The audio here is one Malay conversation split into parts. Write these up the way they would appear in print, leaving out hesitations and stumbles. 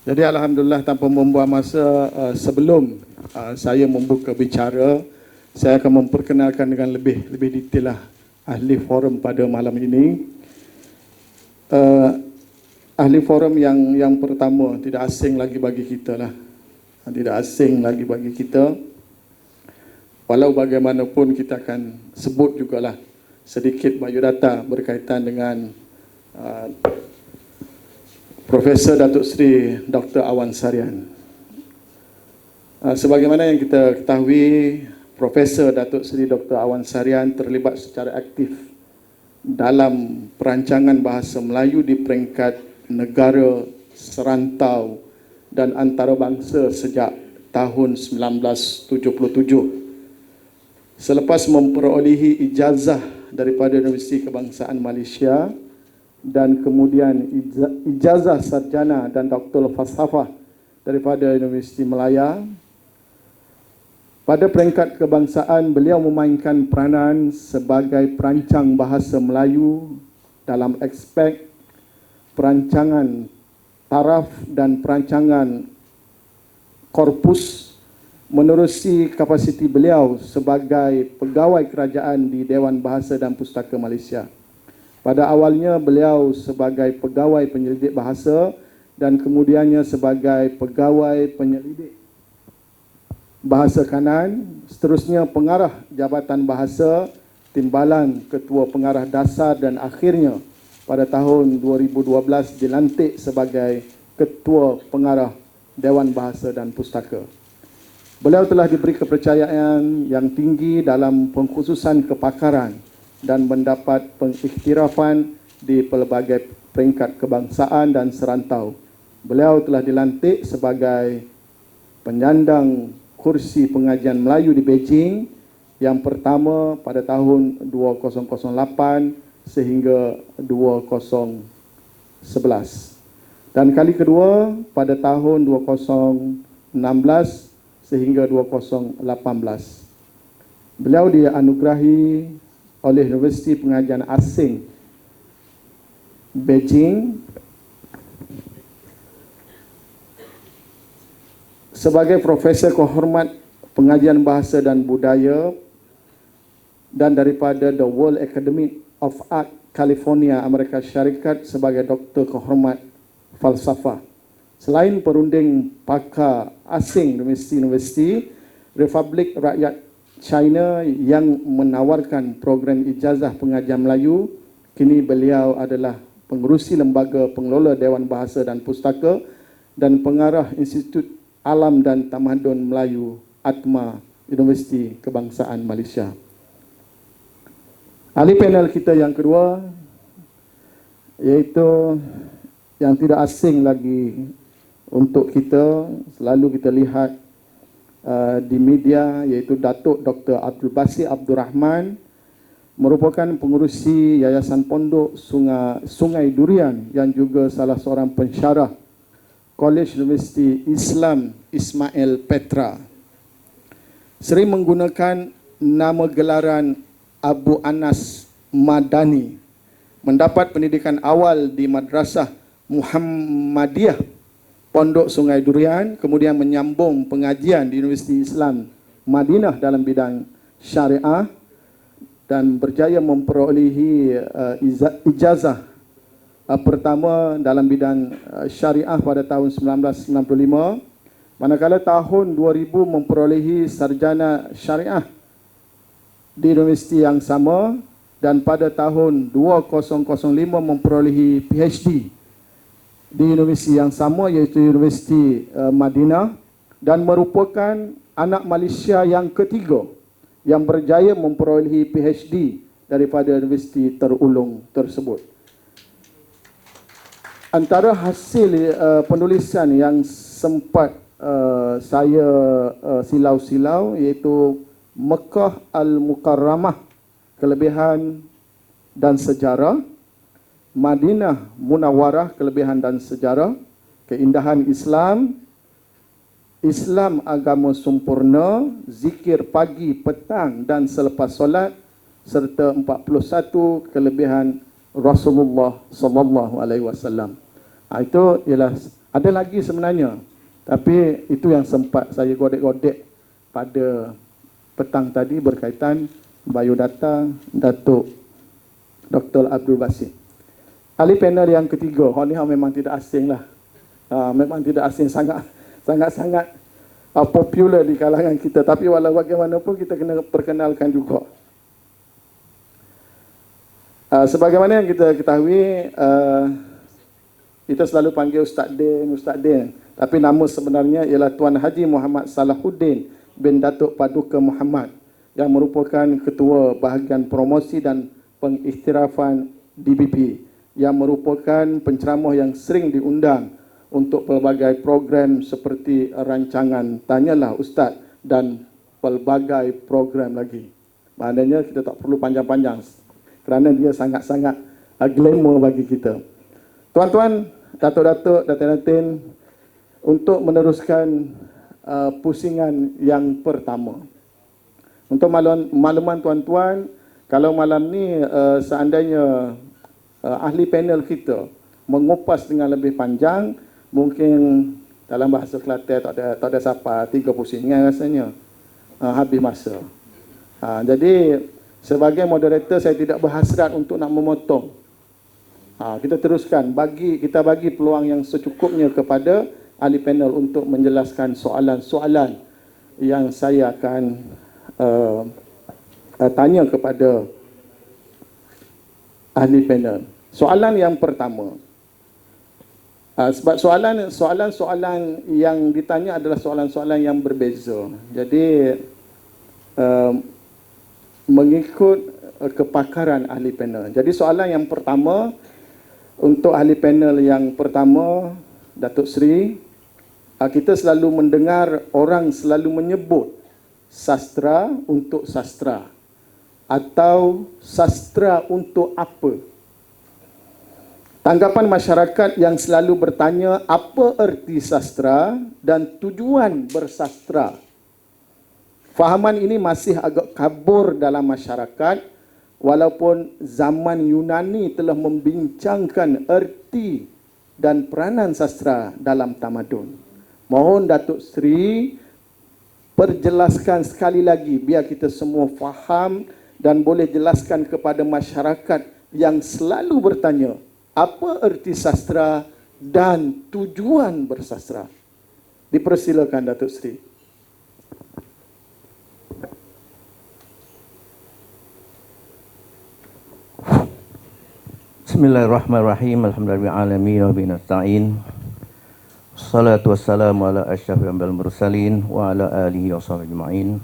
Jadi alhamdulillah tanpa membuang masa, sebelum saya membuka bicara, saya akan memperkenalkan dengan lebih detail lah ahli forum pada malam ini. Ahli forum yang pertama tidak asing lagi bagi kita lah. Tidak asing lagi bagi kita. Walau bagaimanapun kita akan sebut jugalah sedikit biodata berkaitan dengan Profesor Datuk Seri Dr. Awan Sarian. Sebagaimana yang kita ketahui, Profesor Datuk Seri Dr. Awan Sarian terlibat secara aktif dalam perancangan bahasa Melayu di peringkat negara, serantau dan antarabangsa sejak tahun 1977. Selepas memperolehi ijazah daripada Universiti Kebangsaan Malaysia dan kemudian ijazah sarjana dan doktor falsafah daripada Universiti Malaya. Pada peringkat kebangsaan, beliau memainkan peranan sebagai perancang bahasa Melayu dalam aspek perancangan taraf dan perancangan korpus, menerusi kapasiti beliau sebagai pegawai kerajaan di Dewan Bahasa dan Pustaka Malaysia. Pada awalnya beliau sebagai pegawai penyelidik bahasa dan kemudiannya sebagai pegawai penyelidik bahasa kanan, seterusnya pengarah Jabatan Bahasa, Timbalan Ketua Pengarah Dasar dan akhirnya pada tahun 2012 dilantik sebagai Ketua Pengarah Dewan Bahasa dan Pustaka. Beliau telah diberi kepercayaan yang tinggi dalam pengkhususan kepakaran dan mendapat pengiktirafan di pelbagai peringkat kebangsaan dan serantau. Beliau telah dilantik sebagai penyandang kursi pengajian Melayu di Beijing yang pertama pada tahun 2008 sehingga 2011 dan kali kedua pada tahun 2016 sehingga 2018. Beliau dianugerahi oleh Universiti Pengajian Asing Beijing sebagai Profesor Kehormat Pengajian Bahasa dan Budaya dan daripada The World Academy of Art California, Amerika Syarikat sebagai Doktor Kehormat Falsafah. Selain perunding pakar asing universiti-universiti, Republik Rakyat China yang menawarkan program ijazah pengajian Melayu, kini beliau adalah pengerusi Lembaga Pengelola Dewan Bahasa dan Pustaka dan pengarah Institut Alam dan Tamadun Melayu ATMA Universiti Kebangsaan Malaysia. Ahli panel kita yang kedua iaitu yang tidak asing lagi untuk kita, selalu kita lihat di media, iaitu Datuk Dr. Abdul Basir Abdul Rahman, merupakan pengerusi Yayasan Pondok Sungai Durian yang juga salah seorang pensyarah Kolej Universiti Islam Ismail Petra. Sering menggunakan nama gelaran Abu Anas Madani. Mendapat pendidikan awal di Madrasah Muhammadiyah Pondok Sungai Durian, kemudian menyambung pengajian di Universiti Islam Madinah dalam bidang syariah dan berjaya memperolehi ijazah pertama dalam bidang syariah pada tahun 1995, manakala tahun 2000 memperolehi sarjana syariah di universiti yang sama dan pada tahun 2005 memperolehi PhD di universiti yang sama iaitu Universiti Madinah dan merupakan anak Malaysia yang ketiga yang berjaya memperolehi PhD daripada universiti terulung tersebut. Antara hasil penulisan yang sempat saya silau-silau iaitu Mekah Al-Mukarramah, Kelebihan dan Sejarah, Madinah Munawwarah, Kelebihan dan Sejarah, Keindahan Islam, Islam Agama Sempurna, Zikir Pagi, Petang dan Selepas Solat, serta 41 Kelebihan Rasulullah sallallahu alaihi wasallam. Itu ialah ada lagi sebenarnya, tapi itu yang sempat saya godek-godek pada petang tadi berkaitan biodata Datuk Dr. Abdul Basit. Ahli panel yang ketiga, ni memang tidak asing lah. Memang tidak asing, sangat popular di kalangan kita, tapi walau bagaimanapun kita kena perkenalkan juga. Sebagaimana yang kita ketahui, kita selalu panggil Ustaz Din, tapi nama sebenarnya ialah Tuan Haji Muhammad Salahuddin bin Datuk Paduka Muhammad, yang merupakan Ketua Bahagian Promosi dan Pengiktirafan DBP, yang merupakan penceramah yang sering diundang untuk pelbagai program seperti rancangan Tanyalah Ustaz dan pelbagai program lagi. Maknanya kita tak perlu panjang-panjang kerana dia sangat-sangat glamour bagi kita. Tuan-tuan, datuk-datuk, datin-datin, untuk meneruskan pusingan yang pertama. Untuk makluman tuan-tuan, kalau malam ni seandainya ahli panel kita mengupas dengan lebih panjang, mungkin dalam bahasa Kelantan tak ada siapa 3 pusingan rasanya. Habis masa. Jadi sebagai moderator saya tidak berhasrat untuk nak memotong. Kita teruskan, kita bagi peluang yang secukupnya kepada ahli panel untuk menjelaskan soalan-soalan yang saya akan tanya kepada ahli panel. Soalan yang pertama, sebab soalan-soalan yang ditanya adalah soalan-soalan yang berbeza. Jadi mengikut kepakaran ahli panel. Jadi soalan yang pertama, untuk ahli panel yang pertama, Datuk Seri, kita selalu mendengar orang selalu menyebut sastra untuk sastra atau sastra untuk apa. Tanggapan masyarakat yang selalu bertanya apa erti sastra dan tujuan bersastra. Fahaman ini masih agak kabur dalam masyarakat, walaupun zaman Yunani telah membincangkan erti dan peranan sastra dalam tamadun. Mohon Datuk Seri perjelaskan sekali lagi biar kita semua faham dan boleh jelaskan kepada masyarakat yang selalu bertanya apa erti sastra dan tujuan bersastra. Dipersilakan Datuk Seri. Bismillahirrahmanirrahim. Alhamdulillahirabbil alamin wa nasta'in. Salatu wassalamu ala asyrafil anbiya'i wal mursalin wa ala alihi wa sahbihi ajma'in.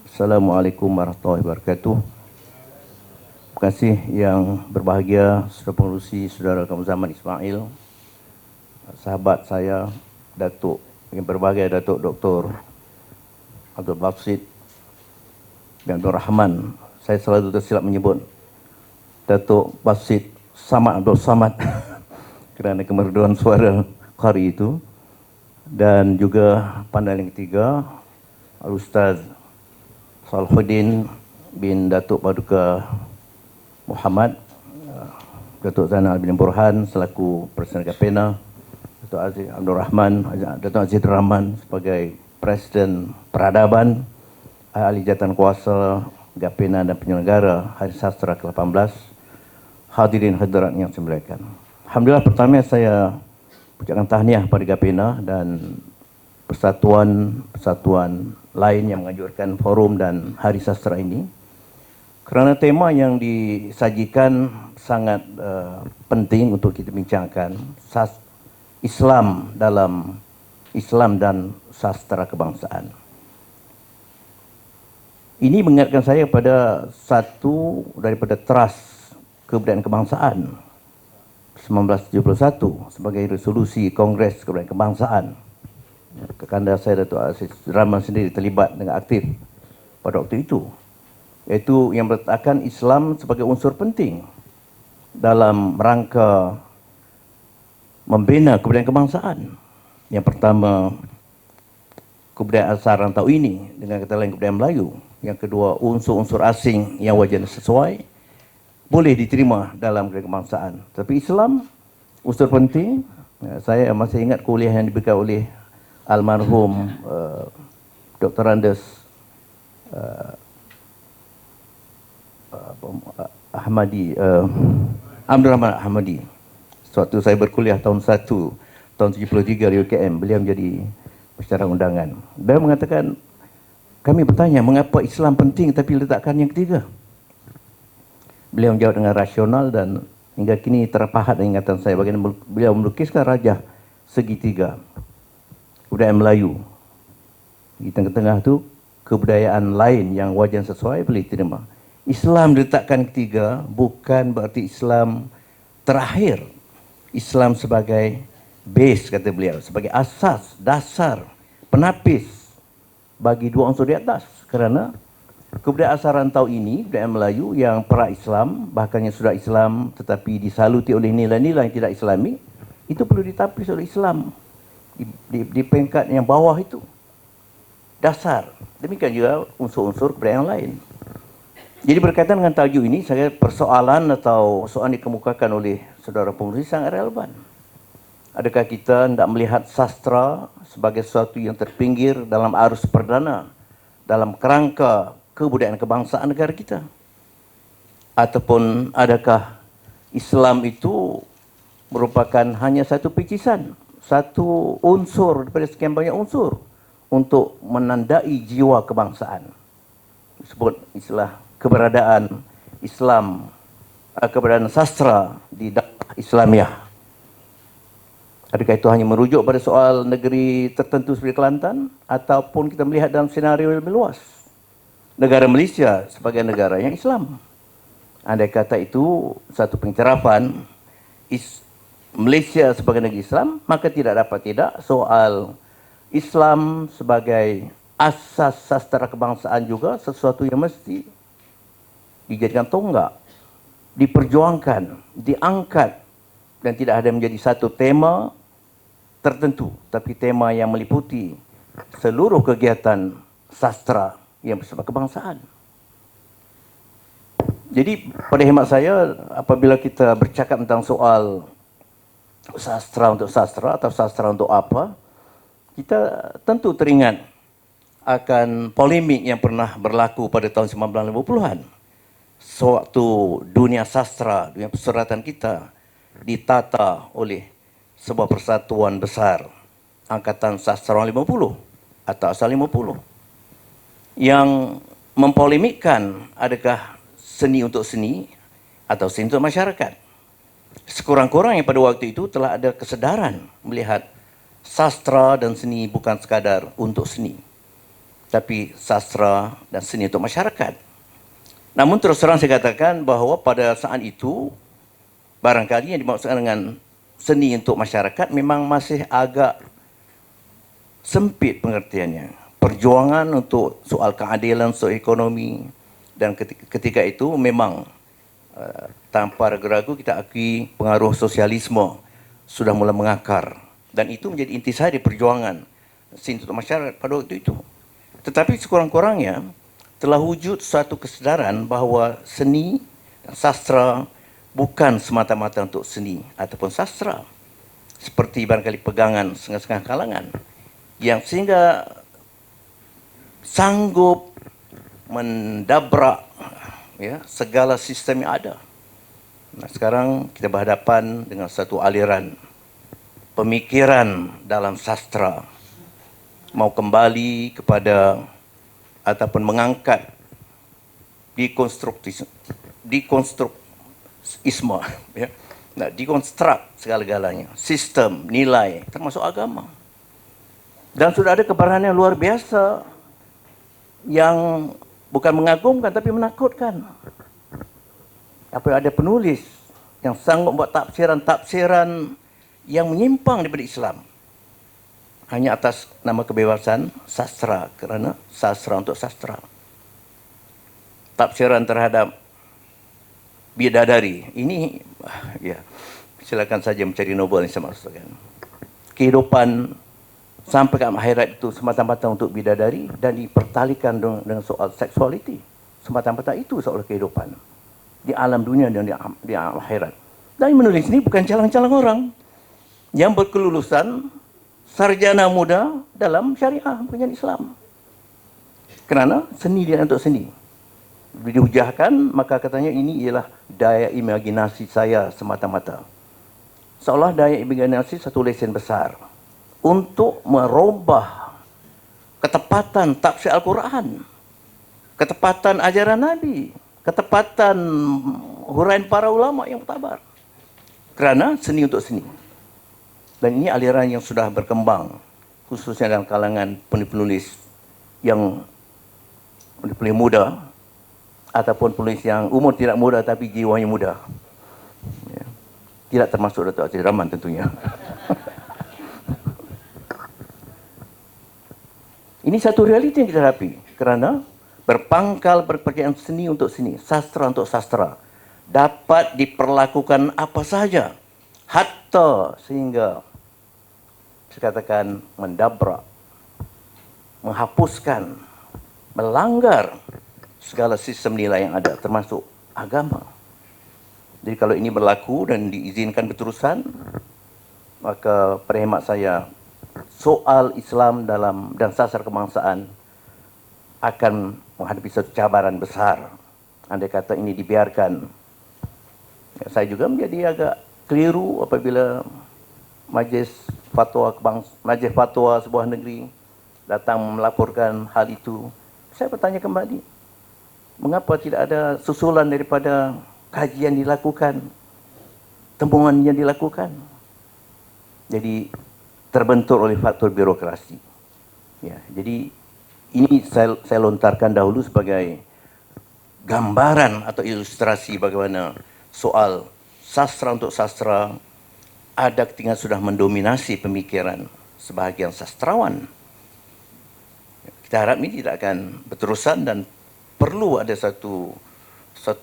Assalamualaikum warahmatullahi wabarakatuh. Terima kasih yang berbahagia Saudara Pengerusi, Saudara Kamu Zaman Ismail, sahabat saya Datuk yang berbahagia Datuk Dr. Abdul Basit bin Abdul Rahman. Saya selalu tersilap menyebut Datuk Basit Samad Abdul Samad kerana kemerduan suara qari itu. Dan juga panel yang ketiga, Al-Ustaz Salahuddin bin Datuk Paduka Muhammad, Datuk Zainal bin Burhan selaku Presiden Gapena, Datuk Aziz Abdul Rahman, Datuk Aziz Rahman sebagai Presiden Peradaban, Ahli Jawatan Kuasa Gapena dan penyelenggara Hari Sastra ke-18, hadirin hadirat yang saya muliakan. Alhamdulillah, pertama saya ucapkan tahniah pada Gapena dan persatuan lain yang menganjurkan forum dan Hari Sastra ini, kerana tema yang disajikan sangat penting untuk kita bincangkan, Islam dan sastra kebangsaan. Ini mengingatkan saya pada satu daripada teras kebudayaan kebangsaan 1971 sebagai resolusi Kongres Kebudayaan Kebangsaan. Kekanda saya Datuk Aziz Rahman sendiri terlibat dengan aktif pada waktu itu, iaitu yang meletakkan Islam sebagai unsur penting dalam rangka membina kebudayaan kebangsaan. Yang pertama, kebudayaan asal rantau ini dengan kata lain kebudayaan Melayu. Yang kedua, unsur-unsur asing yang wajar sesuai boleh diterima dalam kebudayaan kebangsaan. Tapi Islam unsur penting Saya masih ingat kuliah yang diberikan oleh almarhum Dr. Andes Ahmadi, Abdul Rahman Ahmadi. Suatu saya berkuliah tahun 73 di UKM, beliau menjadi pensyarah undangan. Beliau mengatakan, kami bertanya mengapa Islam penting tapi letakkan yang ketiga. Beliau menjawab dengan rasional dan hingga kini terpahat ingatan saya bagaimana beliau melukiskan rajah segitiga kebudayaan Melayu. Di tengah-tengah itu kebudayaan lain yang wajar sesuai boleh diterima. Islam diletakkan ketiga bukan berarti Islam terakhir. Islam sebagai base, kata beliau, sebagai asas, dasar, penapis bagi dua unsur di atas. Kerana kebudayaan asal rantau ini, kebudayaan Melayu yang pra-Islam, bahkan yang sudah Islam tetapi disaluti oleh nilai-nilai yang tidak Islami, itu perlu ditapis oleh Islam di peringkat yang bawah itu. Dasar. Demikian juga unsur-unsur kebudayaan lain. Jadi berkaitan dengan tajuk ini, saya persoalan atau soalan dikemukakan oleh saudara penulis sangat relevan. Adakah kita hendak melihat sastra sebagai sesuatu yang terpinggir dalam arus perdana, dalam kerangka kebudayaan kebangsaan negara kita? Ataupun adakah Islam itu merupakan hanya satu picisan, satu unsur daripada sekian banyak unsur untuk menandai jiwa kebangsaan? Disebut istilah keberadaan Islam, keberadaan sastra di dakwah Islamiah. Adakah itu hanya merujuk pada soal negeri tertentu seperti Kelantan, ataupun kita melihat dalam senario yang lebih luas, negara Malaysia sebagai negara yang Islam? Andai kata itu satu pencerapan Malaysia sebagai negeri Islam, maka tidak dapat tidak soal Islam sebagai asas sastra kebangsaan juga sesuatu yang mesti dijadikan tonggak, diperjuangkan, diangkat, dan tidak ada menjadi satu tema tertentu, tapi tema yang meliputi seluruh kegiatan sastra yang bersifat kebangsaan. Jadi pada hemat saya, apabila kita bercakap tentang soal sastra untuk sastra atau sastra untuk apa, kita tentu teringat akan polemik yang pernah berlaku pada tahun 1950-an. Sewaktu dunia sastra, dunia persuratan kita ditata oleh sebuah persatuan besar, Angkatan Sastrawan 50 atau Asal 50, yang mempolemikkan adakah seni untuk seni atau seni untuk masyarakat. Sekurang-kurangnya pada waktu itu telah ada kesedaran melihat sastra dan seni bukan sekadar untuk seni, tapi sastra dan seni untuk masyarakat. Namun terus terang saya katakan bahawa pada saat itu, barangkali yang dimaksudkan dengan seni untuk masyarakat memang masih agak sempit pengertiannya. Perjuangan untuk soal keadilan sosioekonomi, dan ketika itu memang tanpa ragu-ragu kita akui pengaruh sosialisme sudah mulai mengakar. Dan itu menjadi intisari perjuangan seni untuk masyarakat pada waktu itu. Tetapi sekurang-kurangnya, telah wujud suatu kesedaran bahawa seni dan sastra bukan semata-mata untuk seni ataupun sastra. Seperti barangkali pegangan setengah-setengah kalangan yang sehingga sanggup mendabrak segala sistem yang ada. Nah, sekarang kita berhadapan dengan satu aliran pemikiran dalam sastra mau kembali kepada ataupun mengangkat dekonstruktisme, ya, nah, dekonstruk segala-galanya, sistem, nilai, termasuk agama. Dan sudah ada keberanian luar biasa yang bukan mengagumkan tapi menakutkan. Apabila ada penulis yang sanggup buat tafsiran-tafsiran yang menyimpang daripada Islam, hanya atas nama kebebasan sastra, kerana sastra untuk sastra. Tafsiran terhadap bidadari, ini ya, silakan saja mencari Nobel yang saya maksudkan. Kehidupan sampai ke akhirat itu semata-mata untuk bidadari dan dipertalikan dengan soal seksualiti. Semata-mata itu soal kehidupan di alam dunia dan di akhirat. Dan menulis ini bukan calang-calang orang. yang berkelulusan sarjana muda dalam syariah pengajian Islam. Kerana seni dia untuk seni. Bila dihujahkan, maka katanya ini ialah daya imajinasi saya semata-mata. Seolah daya imajinasi satu lesen besar untuk merubah ketepatan tafsir Al-Quran, ketepatan ajaran Nabi, ketepatan huraian para ulama yang muktabar. Kerana seni untuk seni. Dan ini aliran yang sudah berkembang, khususnya dalam kalangan penulis yang penulis muda, ataupun penulis yang umur tidak muda tapi jiwanya muda. Ya. Tidak termasuk Datuk Aziz Rahman tentunya. Ini satu realiti yang kita hadapi. Kerana berpangkal berpakaian seni untuk seni, sastra untuk sastra, dapat diperlakukan apa saja, hatta sehingga saya katakan mendabrak, menghapuskan, melanggar segala sistem nilai yang ada, termasuk agama. Jadi kalau ini berlaku dan diizinkan berterusan, maka pada hemat saya, soal Islam dan sasar kebangsaan akan menghadapi satu cabaran besar. Andai kata ini dibiarkan. Ya, saya juga menjadi agak keliru apabila majlis fatwa sebuah negeri datang melaporkan hal itu. Saya bertanya kembali, mengapa tidak ada susulan daripada kajian dilakukan, temuan yang dilakukan? Jadi terbentur oleh faktor birokrasi. Ya, jadi ini saya lontarkan dahulu sebagai gambaran atau ilustrasi bagaimana soal sastra untuk sastra ada ketika sudah mendominasi pemikiran sebahagian sastrawan. Kita harap ini tidak akan berterusan dan perlu ada satu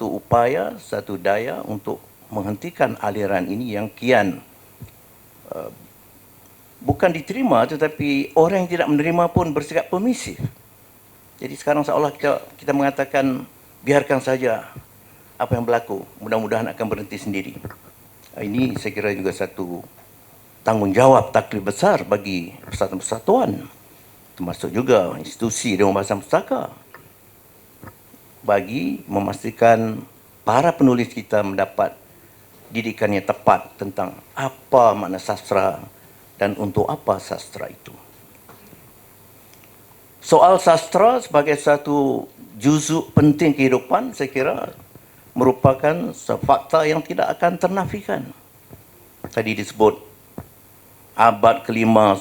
upaya, satu daya untuk menghentikan aliran ini yang kian bukan diterima, tetapi orang yang tidak menerima pun bersikap permisif. Jadi sekarang seolah kita mengatakan biarkan saja apa yang berlaku, mudah-mudahan akan berhenti sendiri. Ini saya kira juga satu tanggungjawab taklif besar bagi persatuan-persatuan, termasuk juga institusi Dewan Bahasa Pustaka, bagi memastikan para penulis kita mendapat didikan yang tepat tentang apa makna sastra dan untuk apa sastra itu. Soal sastra sebagai satu juzuk penting kehidupan, saya kira merupakan fakta yang tidak akan ternafikan. Tadi disebut abad kelima,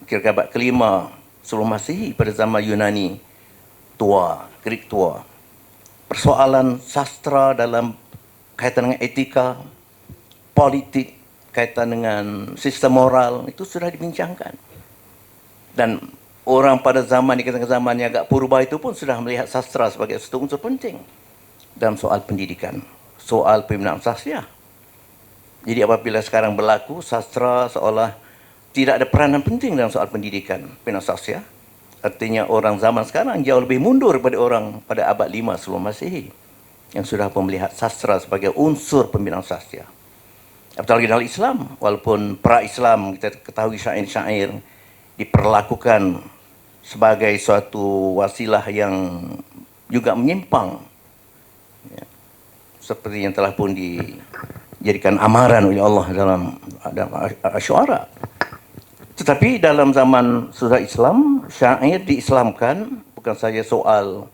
kira-kira abad kelima sebelum Masihi pada zaman Yunani tua, Greek tua. Persoalan sastra dalam kaitan dengan etika, politik, kaitan dengan sistem moral, itu sudah dibincangkan. Dan orang pada zaman yang agak purba itu pun sudah melihat sastra sebagai satu unsur penting dalam soal pendidikan, soal pembinaan sastra. Jadi apabila sekarang berlaku sastra seolah tidak ada peranan penting dalam soal pendidikan pembinaan sastra, artinya orang zaman sekarang jauh lebih mundur daripada orang pada abad 5 sebelum Masihi yang sudah melihat sastra sebagai unsur pembinaan sastra. Apatah lagi dalam Islam, walaupun pra-Islam kita ketahui syair-syair diperlakukan sebagai suatu wasilah yang juga menyimpang, ya, seperti yang telah pun dijadikan amaran oleh Allah dalam Asy-Syu'ara. Tetapi dalam zaman sudah Islam, syair diislamkan bukan saja soal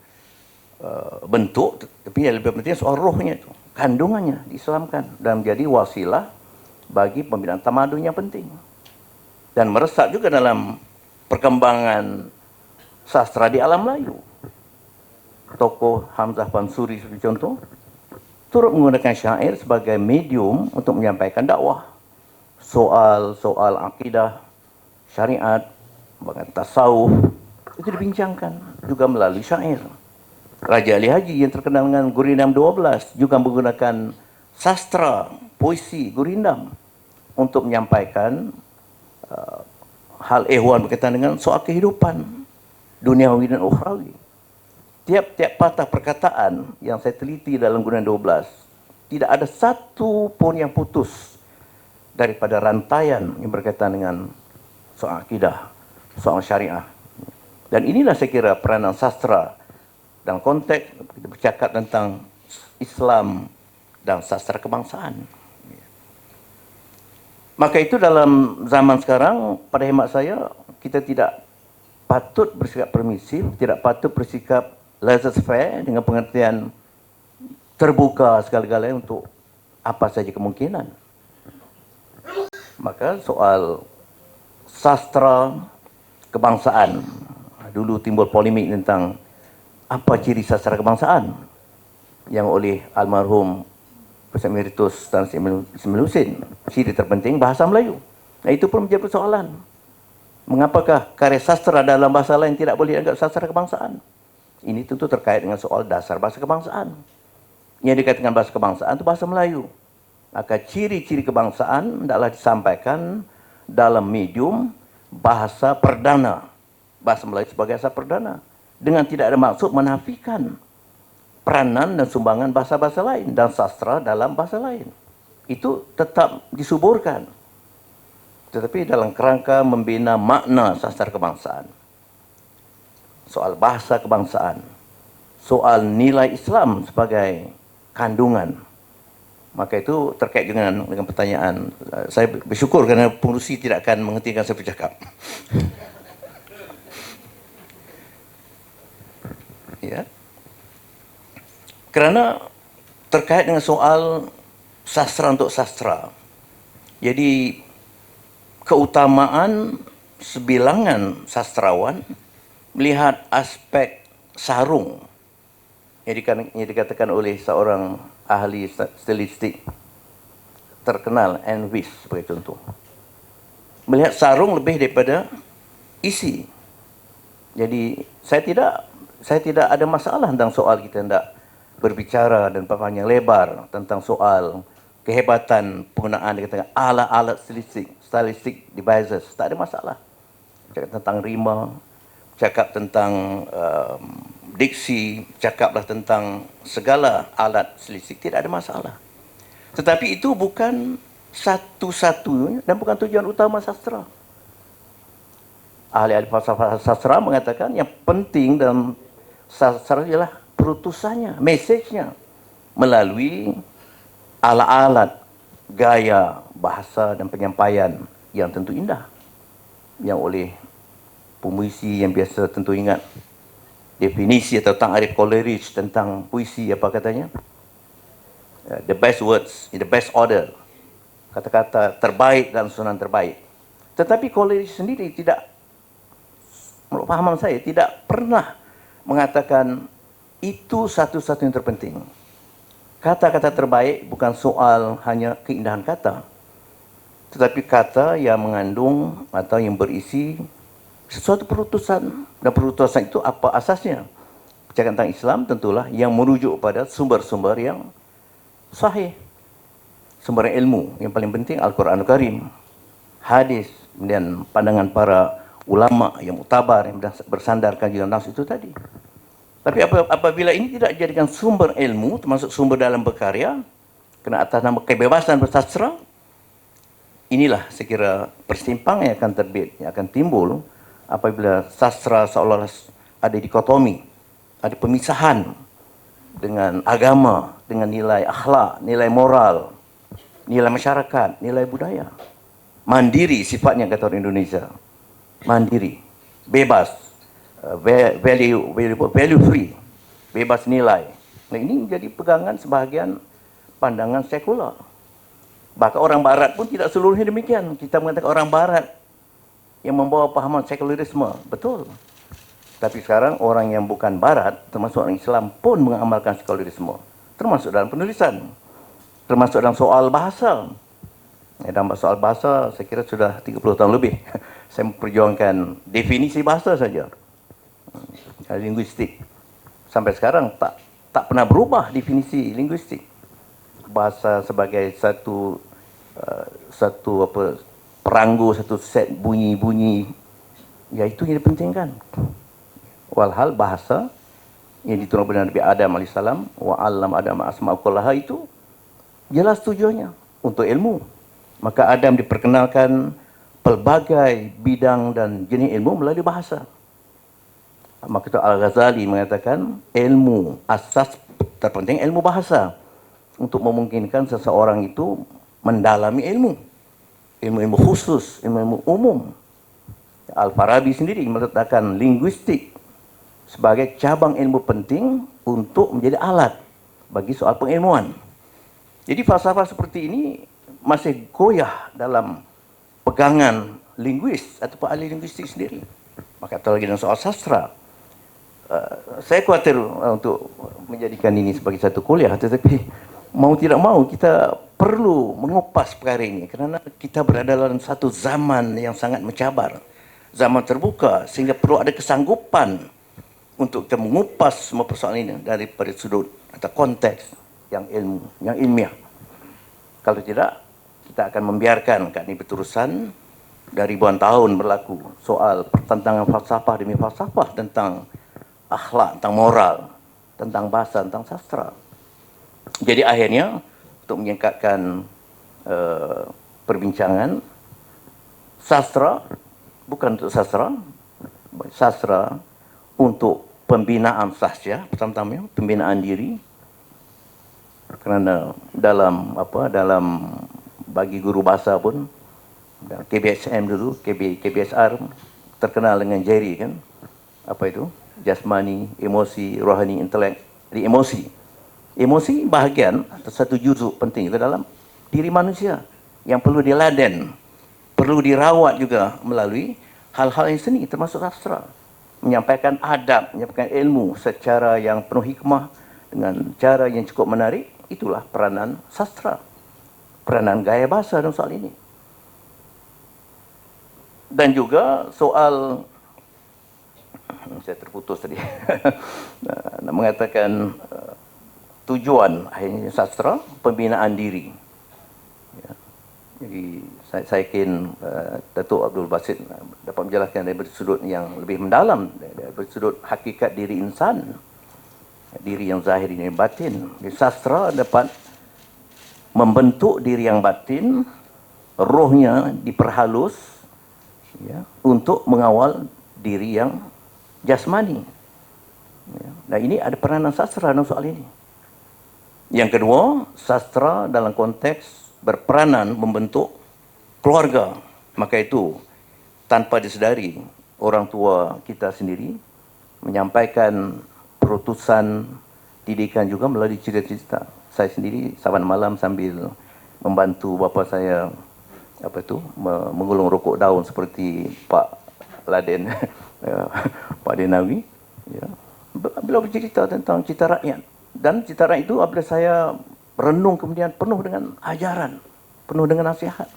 bentuk, tapi yang lebih penting soal rohnya itu, kandungannya diislamkan dan menjadi wasilah bagi pembinaan tamadun yang penting. Dan meresap juga dalam perkembangan sastra di alam Melayu. Tokoh Hamzah Pansuri sebagai contoh, turut menggunakan syair sebagai medium untuk menyampaikan dakwah. Soal akidah, syariat, bahkan tasawuf, itu dibincangkan juga melalui syair. Raja Ali Haji yang terkenal dengan Gurindam 12 juga menggunakan sastra, puisi Gurindam untuk menyampaikan hal ehwan berkaitan dengan soal kehidupan duniawi dan ukhrawi. Tiap-tiap patah perkataan yang saya teliti dalam Gurindam 12, tidak ada satu pun yang putus daripada rantaian yang berkaitan dengan soal akidah, soal syariah. Dan inilah saya kira peranan sastra dalam konteks kita bercakap tentang Islam dan sastra kebangsaan. Maka itu dalam zaman sekarang, pada hemat saya, kita tidak patut bersikap permisif, tidak patut bersikap laissez-faire dengan pengertian terbuka segala-galanya untuk apa saja kemungkinan. Maka soal sastra kebangsaan, dulu timbul polemik tentang apa ciri sastra kebangsaan yang oleh almarhum Profesor Emeritus Tan Sri Ismail Hussein. Ciri terpenting bahasa Melayu. Nah, itu pun menjadi persoalan. Mengapakah karya sastra dalam bahasa lain tidak boleh dianggap sastra kebangsaan? Ini tentu terkait dengan soal dasar bahasa kebangsaan. Yang dikatakan bahasa kebangsaan itu bahasa Melayu. Maka ciri-ciri kebangsaan adalah disampaikan dalam medium bahasa perdana. Bahasa Melayu sebagai bahasa perdana. Dengan tidak ada maksud menafikan peranan dan sumbangan bahasa-bahasa lain dan sastra dalam bahasa lain. Itu tetap disuburkan. Tetapi dalam kerangka membina makna sastra kebangsaan. Soal bahasa kebangsaan. Soal nilai Islam sebagai kandungan. Maka itu terkait dengan pertanyaan. Saya bersyukur kerana pengurusi tidak akan menghentikan saya bercakap. Ya. Kerana terkait dengan soal sastra untuk sastra. Jadi keutamaan sebilangan sastrawan melihat aspek sarung yang dikatakan oleh seorang ahli stilistik terkenal, Anne Wyss sebagai contoh. Melihat sarung lebih daripada isi. Jadi saya tidak ada masalah tentang soal kita hendak berbicara dan panjang lebar tentang soal kehebatan penggunaan dikatakan alat-alat stylistic devices. Tak ada masalah. Cakap tentang rima, cakap tentang diksi, cakaplah tentang segala alat stylistik, tidak ada masalah. Tetapi itu bukan satu-satunya dan bukan tujuan utama sastra. Ahli-ahli falsafah sastra mengatakan yang penting dalam sastra ialah perutusannya, mesejnya melalui alat-alat, gaya, bahasa dan penyampaian yang tentu indah. Yang oleh pemuisi yang biasa tentu ingat definisi atau ta'rif Coleridge tentang puisi, apa katanya? The best words in the best order. Kata-kata terbaik dalam susunan terbaik. Tetapi Coleridge sendiri tidak, menurut pahaman saya, tidak pernah mengatakan itu satu-satu yang terpenting. Kata-kata terbaik bukan soal hanya keindahan kata, tetapi kata yang mengandung atau yang berisi sesuatu perutusan. Dan perutusan itu apa asasnya? Bercakap tentang Islam tentulah yang merujuk pada sumber-sumber yang sahih. Sumber ilmu yang paling penting Al-Quranul Karim, hadis, kemudian pandangan para ulama yang muktabar yang bersandarkan juga nas itu tadi. Tapi apabila ini tidak dijadikan sumber ilmu, termasuk sumber dalam berkarya, kena atas nama kebebasan bersastra, inilah saya kira persimpangan yang akan terbit, yang akan timbul apabila sastra seolah-olah ada dikotomi, ada pemisahan dengan agama, dengan nilai akhlak, nilai moral, nilai masyarakat, nilai budaya. Mandiri sifatnya kata orang Indonesia. Mandiri, bebas, value free, bebas nilai. Nah, ini menjadi pegangan sebahagian pandangan sekular. Bahkan orang barat pun tidak seluruhnya demikian. Kita mengatakan orang barat yang membawa pahaman sekularisme, betul. Tapi sekarang orang yang bukan barat, termasuk orang Islam pun mengamalkan sekularisme. Termasuk dalam penulisan, termasuk dalam soal bahasa. Dalam soal bahasa, saya kira sudah 30 tahun lebih. Saya memperjuangkan definisi bahasa saja. Linguistik. Sampai sekarang tak pernah berubah definisi linguistik. Bahasa sebagai satu peranggu, satu set bunyi-bunyi. Ya, itu yang dipentingkan. Walhal bahasa yang diturunkan oleh Nabi Adam AS, wa 'allama Adam asma'a kullaha, itu jelas tujuannya untuk ilmu. Maka Adam diperkenalkan pelbagai bidang dan jenis ilmu melalui bahasa. Maka itu Al-Ghazali mengatakan ilmu asas terpenting ilmu bahasa untuk memungkinkan seseorang itu mendalami ilmu. Ilmu-ilmu khusus, ilmu-ilmu umum. Al-Farabi sendiri meletakkan linguistik sebagai cabang ilmu penting untuk menjadi alat bagi soal pengilmuan. Jadi falsafah seperti ini masih goyah dalam pegangan linguis ataupun ahli linguistik sendiri. Maka apalagi dalam soal sastra. Saya khawatir untuk menjadikan ini sebagai satu kuliah, tetapi mau tidak mau kita perlu mengupas perkara ini kerana kita berada dalam satu zaman yang sangat mencabar, zaman terbuka, sehingga perlu ada kesanggupan untuk kita mengupas semua persoalan ini daripada sudut atau konteks yang ilmu, yang ilmiah. Kalau tidak, kita akan membiarkan keadaan ini berterusan dari ribuan tahun berlaku soal pertentangan falsafah demi falsafah tentang akhlak, tentang moral, tentang bahasa, tentang sastra. Jadi akhirnya untuk menyingkatkan perbincangan, sastra bukan untuk sastra untuk pembinaan sastra, pertama-tama pembinaan diri. Kerana dalam bagi guru bahasa pun KBSM dulu, KBSR terkenal dengan Jerry kan. Apa itu? Jasmani, emosi, rohani, intelek. Jadi emosi bahagian atau satu juzuk penting itu dalam diri manusia yang perlu diladen, perlu dirawat juga melalui hal-hal yang seni termasuk sastra. Menyampaikan adab, menyampaikan ilmu secara yang penuh hikmah dengan cara yang cukup menarik, itulah peranan sastra, peranan gaya bahasa dalam soal ini. Dan juga soal, saya terputus tadi, nak mengatakan tujuan akhirnya sastra, pembinaan diri. Ya. Jadi saya yakin Datuk Abdul Basit dapat menjelaskan dari sudut yang lebih mendalam, dari sudut hakikat diri insan, diri yang zahir dan batin. Jadi sastra dapat membentuk diri yang batin, rohnya diperhalus, ya, untuk mengawal diri yang jasmani. Ya. Nah ini ada peranan sastra dalam soal ini. Yang kedua, sastra dalam konteks berperanan membentuk keluarga. Maka itu tanpa disedari orang tua kita sendiri menyampaikan perutusan didikan juga melalui cerita-cerita. Saya sendiri saban malam sambil membantu bapa saya mengulung rokok daun seperti Pak Laden, Pak Denawi, ya. Beliau bercerita tentang cita rakyat. Dan cita rakyat itu apabila saya renung kemudian penuh dengan ajaran, penuh dengan nasihat,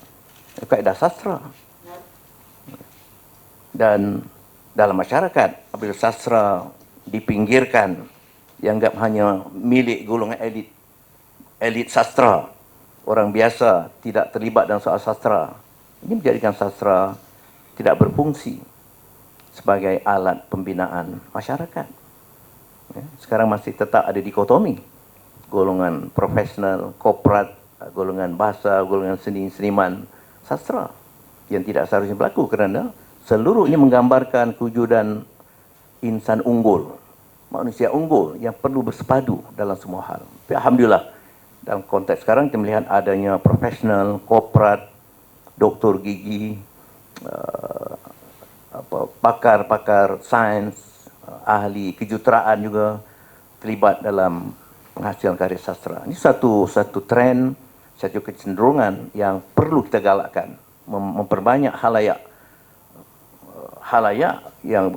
kaedah sastra. Dan dalam masyarakat, apabila sastra dipinggirkan, dianggap hanya milik golongan elit sastra, orang biasa tidak terlibat dalam soal sastra, ini menjadikan sastra tidak berfungsi sebagai alat pembinaan masyarakat. Ya, sekarang masih tetap ada dikotomi, golongan profesional, korporat, golongan bahasa, golongan seni, seniman, sastra, yang tidak seharusnya berlaku kerana seluruhnya menggambarkan kewujudan insan unggul, manusia unggul yang perlu bersepadu dalam semua hal. Tapi alhamdulillah, dalam konteks sekarang kita melihat adanya profesional, korporat, doktor gigi, pakar-pakar sains, ahli kejuruteraan juga terlibat dalam penghasilan karya sastra. Ini satu trend, satu kecenderungan yang perlu kita galakkan, memperbanyak halayak yang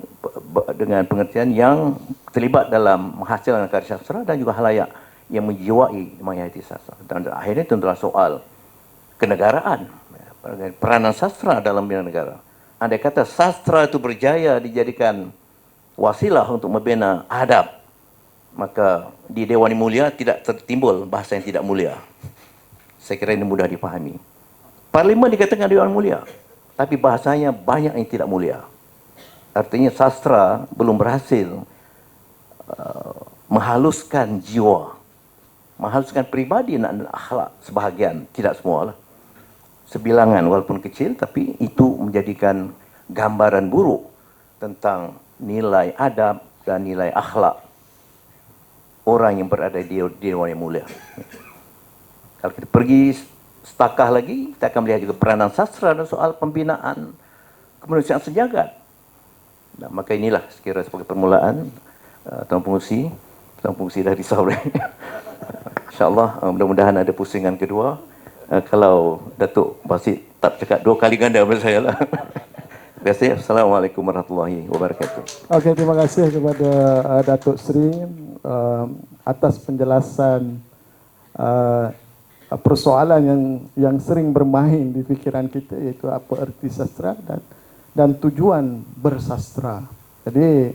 dengan pengertian yang terlibat dalam menghasilkan karya sastra dan juga halayak yang menjiwai menghayati sastra. Dan akhirnya tentulah soal kenegaraan, peranan sastra dalam bidang negara. Andai kata sastra itu berjaya dijadikan wasilah untuk membina adab, maka di Dewan Mulia tidak tertimbul bahasa yang tidak mulia. Saya kira ini mudah dipahami. Parlimen dikatakan Dewan Mulia, tapi bahasanya banyak yang tidak mulia. Artinya sastra belum berhasil menghaluskan jiwa, menghaluskan pribadi dan akhlak sebahagian, tidak semua lah. sebilangan walaupun kecil, tapi itu menjadikan gambaran buruk tentang nilai adab dan nilai akhlak orang yang berada di dewan yang mulia. Kalau kita pergi setakah lagi, kita akan melihat juga peranan sastra dan soal pembinaan kemanusiaan sejagat. Nah, maka inilah sekiranya sebagai permulaan Tuan Pengerusi dah risau. InsyaAllah mudah-mudahan ada pusingan kedua. Kalau Datuk Basit tak cakap 2 kali ganda pada saya lah. Terima kasih. Assalamualaikum warahmatullahi wabarakatuh. Okey, terima kasih kepada Datuk Seri atas penjelasan persoalan yang sering bermain di fikiran kita, iaitu apa erti sastra dan tujuan bersastra. Jadi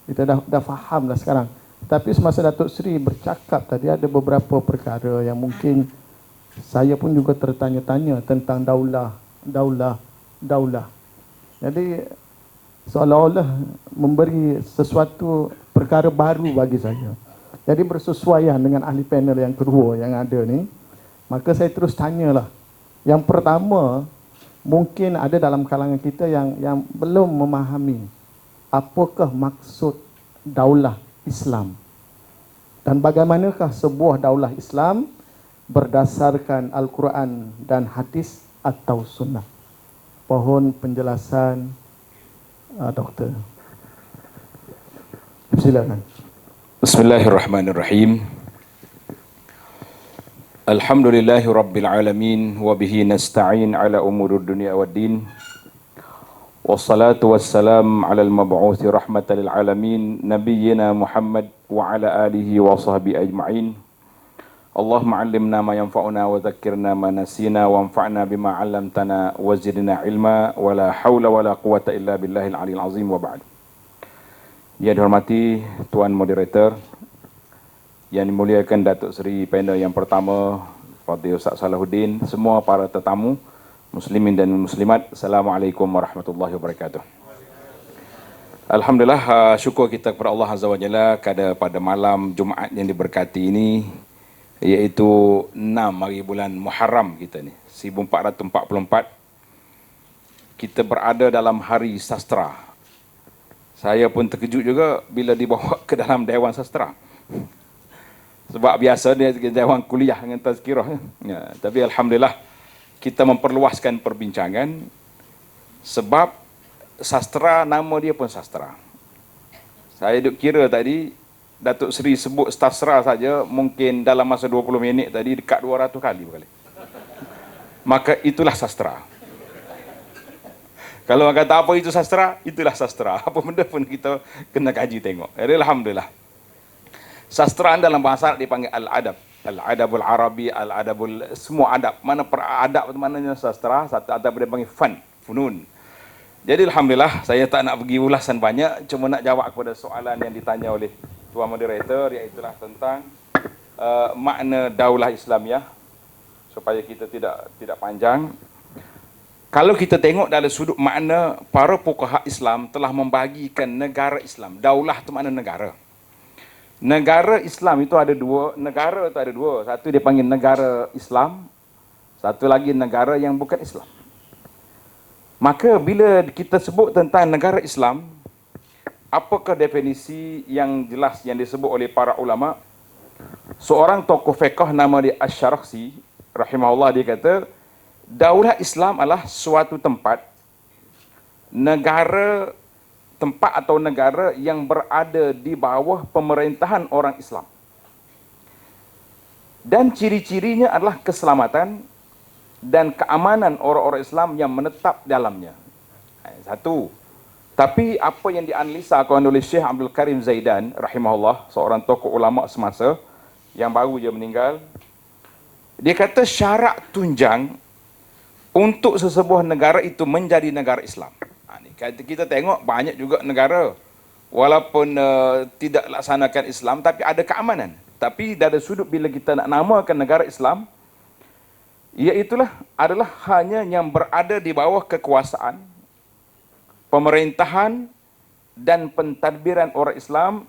kita dah faham lah sekarang. Tapi semasa Datuk Seri bercakap tadi, ada beberapa perkara yang mungkin saya pun juga tertanya-tanya tentang daulah. Jadi seolah-olah memberi sesuatu perkara baru bagi saya. Jadi bersesuaian dengan ahli panel yang kedua yang ada ni, maka saya terus tanyalah. Yang pertama, mungkin ada dalam kalangan kita yang belum memahami apakah maksud daulah Islam dan bagaimanakah sebuah daulah Islam berdasarkan Al-Quran dan hadis atau sunnah. Pohon penjelasan Doktor. Silakan. Bismillahirrahmanirrahim. Alhamdulillahi rabbil alamin wa bihi nasta'in ala umurid dunya waddin. Wassalatu wassalam ala al-mab'uthi rahmatan lil alamin nabiyyina Muhammad wa ala alihi wa sahbihi ajma'in. Allahumma 'allimna ma yanfa'una wa dhakkirna ma nasina wa anfa'na bima 'allamtana wa zidna ilma wa la haula wa la quwwata illa billahil 'aliyyil 'azim wa ba'd. Yang dihormati Tuan Moderator, yang dimuliakan Datuk Seri panel yang pertama, Fadil Ustaz Salahuddin, semua para tetamu, muslimin dan muslimat, Assalamualaikum warahmatullahi wabarakatuh. Alhamdulillah, syukur kita kepada Allah Azza wa Jalla pada malam Jumaat yang diberkati ini, iaitu 6 hari bulan Muharram kita ni, 1444. Kita berada dalam hari sastra. Saya pun terkejut juga bila dibawa ke dalam Dewan Sastra. Sebab biasa dia Dewan Kuliah dengan tazkirah. Ya, tapi Alhamdulillah kita memperluaskan perbincangan sebab sastra, nama dia pun sastra. Saya duk kira tadi, Datuk Seri sebut sastra saja mungkin dalam masa 20 minit tadi dekat 200 kali berkali. Maka itulah sastra. Kalau orang kata apa itu sastra, itulah sastra. Apa benda pun kita kena kaji tengok. Jadi Alhamdulillah. Sastra dalam bahasa Arab dipanggil al-adab. Al-adabul arabi, al-adabul, semua adab. Mana peradab itu mananya sastra, satu adab dia panggil fan, funun. Jadi Alhamdulillah, saya tak nak pergi ulasan banyak, cuma nak jawab kepada soalan yang ditanya oleh Tuan Moderator, iaitulah tentang makna daulah Islamiah, supaya kita tidak panjang. Kalau kita tengok dari sudut makna, para fuqaha Islam telah membagikan negara Islam. Daulah itu makna negara. Negara Islam itu ada dua, negara itu ada dua. Satu dia panggil negara Islam, satu lagi negara yang bukan Islam. Maka bila kita sebut tentang negara Islam, apakah definisi yang jelas yang disebut oleh para ulama? Seorang tokoh fiqh nama dia Asy-Syarakhsi rahimahullah, dia kata daulah Islam adalah suatu tempat, negara, tempat atau negara yang berada di bawah pemerintahan orang Islam. Dan ciri-cirinya adalah keselamatan dan keamanan orang-orang Islam yang menetap dalamnya. Satu. Tapi apa yang dianalisakan oleh Syekh Abdul Karim Zaidan rahimahullah, seorang tokoh ulama semasa yang baru je meninggal, dia kata syarat tunjang untuk sesebuah negara itu menjadi negara Islam. Kita tengok banyak juga negara walaupun tidak laksanakan Islam tapi ada keamanan. Tapi dari sudut bila kita nak namakan negara Islam, iaitulah adalah hanya yang berada di bawah kekuasaan, pemerintahan dan pentadbiran orang Islam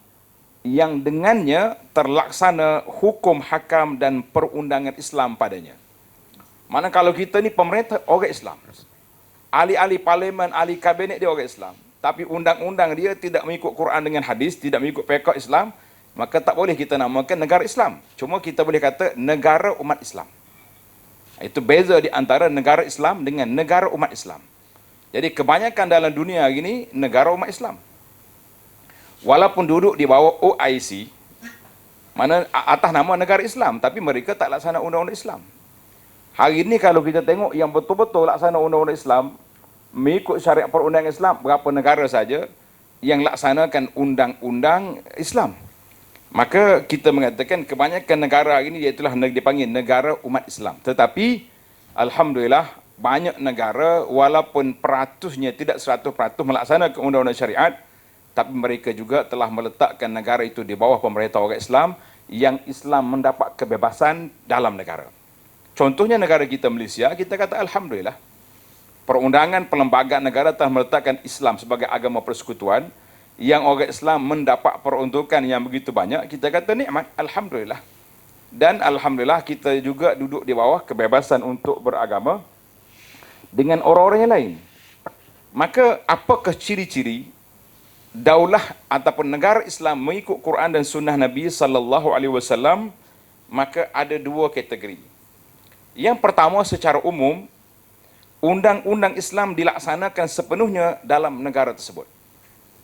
yang dengannya terlaksana hukum hakam dan perundangan Islam padanya. Mana kalau kita ni pemerintah orang Islam. Ahli-ahli parlimen, ahli kabinet dia orang Islam. Tapi undang-undang dia tidak mengikut Quran dengan hadis, tidak mengikut fiqh Islam, maka tak boleh kita namakan negara Islam. Cuma kita boleh kata negara umat Islam. Itu beza di antara negara Islam dengan negara umat Islam. Jadi kebanyakan dalam dunia hari ini negara umat Islam. Walaupun duduk di bawah OIC, mana atas nama negara Islam, tapi mereka tak laksana undang-undang Islam. Hari ini kalau kita tengok yang betul-betul laksana undang-undang Islam, mengikut syariat perundangan Islam, berapa negara saja yang laksanakan undang-undang Islam. Maka kita mengatakan kebanyakan negara hari ini iaitulah dipanggil negara umat Islam. Tetapi alhamdulillah banyak negara walaupun peratusnya tidak 100% melaksanakan undang-undang syariat, tapi mereka juga telah meletakkan negara itu di bawah pemerintah orang Islam yang Islam mendapat kebebasan dalam negara. Contohnya negara kita Malaysia, kita kata alhamdulillah. Perundangan perlembagaan negara telah meletakkan Islam sebagai agama persekutuan, yang orang Islam mendapat peruntukan yang begitu banyak, kita kata nikmat, alhamdulillah. Dan alhamdulillah kita juga duduk di bawah kebebasan untuk beragama dengan orang-orang yang lain. Maka apakah ciri-ciri daulah ataupun negara Islam mengikut Quran dan sunnah Nabi sallallahu alaihi wasallam? Maka ada dua kategori. Yang pertama, secara umum undang-undang Islam dilaksanakan sepenuhnya dalam negara tersebut.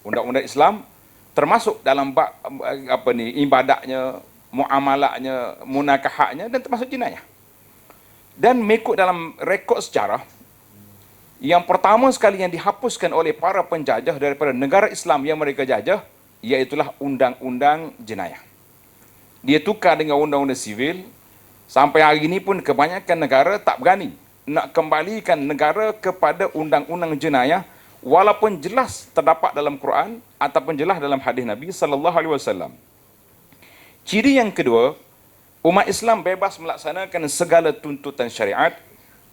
Undang-undang Islam termasuk dalam bab ibadahnya, muamalahnya, munakahahnya dan termasuk jenayah. Dan mengikut dalam rekod sejarah, yang pertama sekali yang dihapuskan oleh para penjajah daripada negara Islam yang mereka jajah, iaitulah undang-undang jenayah. Dia tukar dengan undang-undang sivil. Sampai hari ini pun kebanyakan negara tak berani nak kembalikan negara kepada undang-undang jenayah, walaupun jelas terdapat dalam Quran ataupun jelas dalam hadis Nabi sallallahu alaihi wasallam. Ciri yang kedua, umat Islam bebas melaksanakan segala tuntutan syariat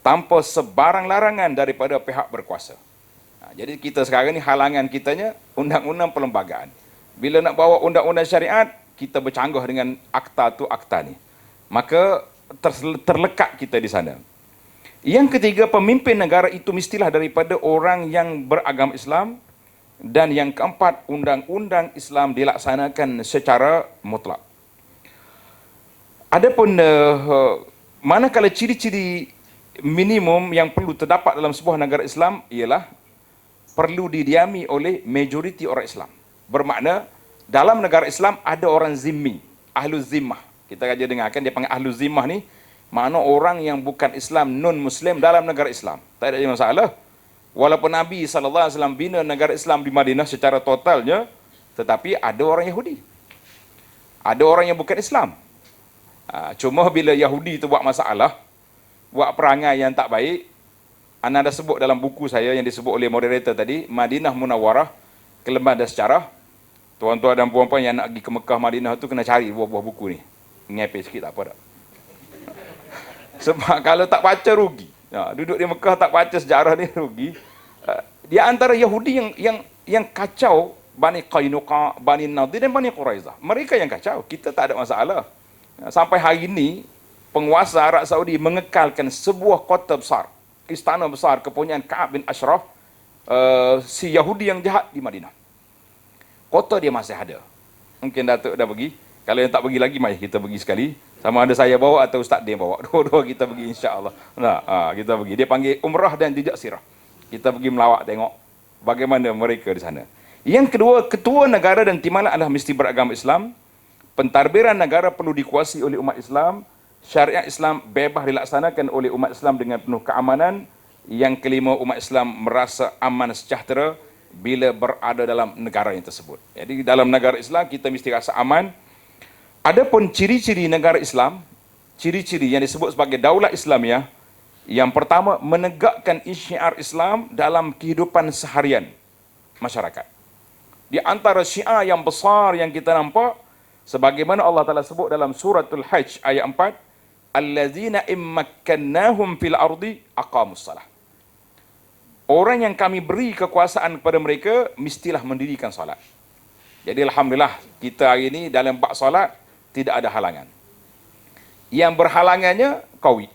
tanpa sebarang larangan daripada pihak berkuasa. Jadi kita sekarang ni halangan kitanya undang-undang perlembagaan. Bila nak bawa undang-undang syariat, kita bercanggah dengan akta tu akta ni. Maka terlekat kita di sana. Yang ketiga, pemimpin negara itu mestilah daripada orang yang beragama Islam. Dan yang keempat, undang-undang Islam dilaksanakan secara mutlak. Adapun manakala ciri-ciri minimum yang perlu terdapat dalam sebuah negara Islam ialah perlu didiami oleh majoriti orang Islam. Bermakna dalam negara Islam ada orang zimmi, ahlu zimmah. Kita aja dengarkan dia panggil ahlu zimmah ni, makna orang yang bukan Islam, non-Muslim dalam negara Islam. Tak ada masalah. Walaupun Nabi SAW bina negara Islam di Madinah secara totalnya, tetapi ada orang Yahudi. Ada orang yang bukan Islam. Cuma bila Yahudi itu buat masalah, buat perangai yang tak baik, anda dah sebut dalam buku saya yang disebut oleh moderator tadi, Madinah Munawwarah, Kelembagaan Sejarah. Tuan-tuan dan puan-puan yang nak pergi ke Mekah Madinah tu kena cari buah-buah buku ni. Ngepek sikit tak apa tak. Sebab kalau tak baca rugi. Duduk di Mekah tak baca sejarah ni rugi. Di antara Yahudi yang kacau Bani Qainuqa, Bani Nadir dan Bani Quraizah. Mereka yang kacau, kita tak ada masalah. Sampai hari ini penguasa Arab Saudi mengekalkan sebuah kota besar, istana besar kepunyaan Ka'ab bin Ashraf, si Yahudi yang jahat di Madinah. Kota dia masih ada. Mungkin Datuk dah pergi. Kalau yang tak pergi lagi, mari kita pergi sekali. Sama ada saya bawa atau Ustaz dia bawa. Dua-dua kita pergi insya-Allah. Kita pergi. Dia panggil umrah dan jejak sirah. Kita pergi melawat tengok bagaimana mereka di sana. Yang kedua, ketua negara dan timbalan adalah mesti beragama Islam. Pentadbiran negara perlu dikuasai oleh umat Islam. Syariat Islam bebas dilaksanakan oleh umat Islam dengan penuh keamanan. Yang kelima, umat Islam merasa aman sejahtera bila berada dalam negara yang tersebut. Jadi dalam negara Islam kita mesti rasa aman. Adapun ciri-ciri negara Islam, ciri-ciri yang disebut sebagai daulah Islamiah, yang pertama, menegakkan syiar Islam dalam kehidupan seharian masyarakat. Di antara syiar yang besar yang kita nampak, sebagaimana Allah Ta'ala sebut dalam suratul Hajj ayat 4, allazina immakkannahum fil ardi aqamus salah. Orang yang kami beri kekuasaan kepada mereka, mestilah mendirikan solat. Jadi alhamdulillah, kita hari ini dalam bab solat, tidak ada halangan. Yang berhalangannya, Qawi.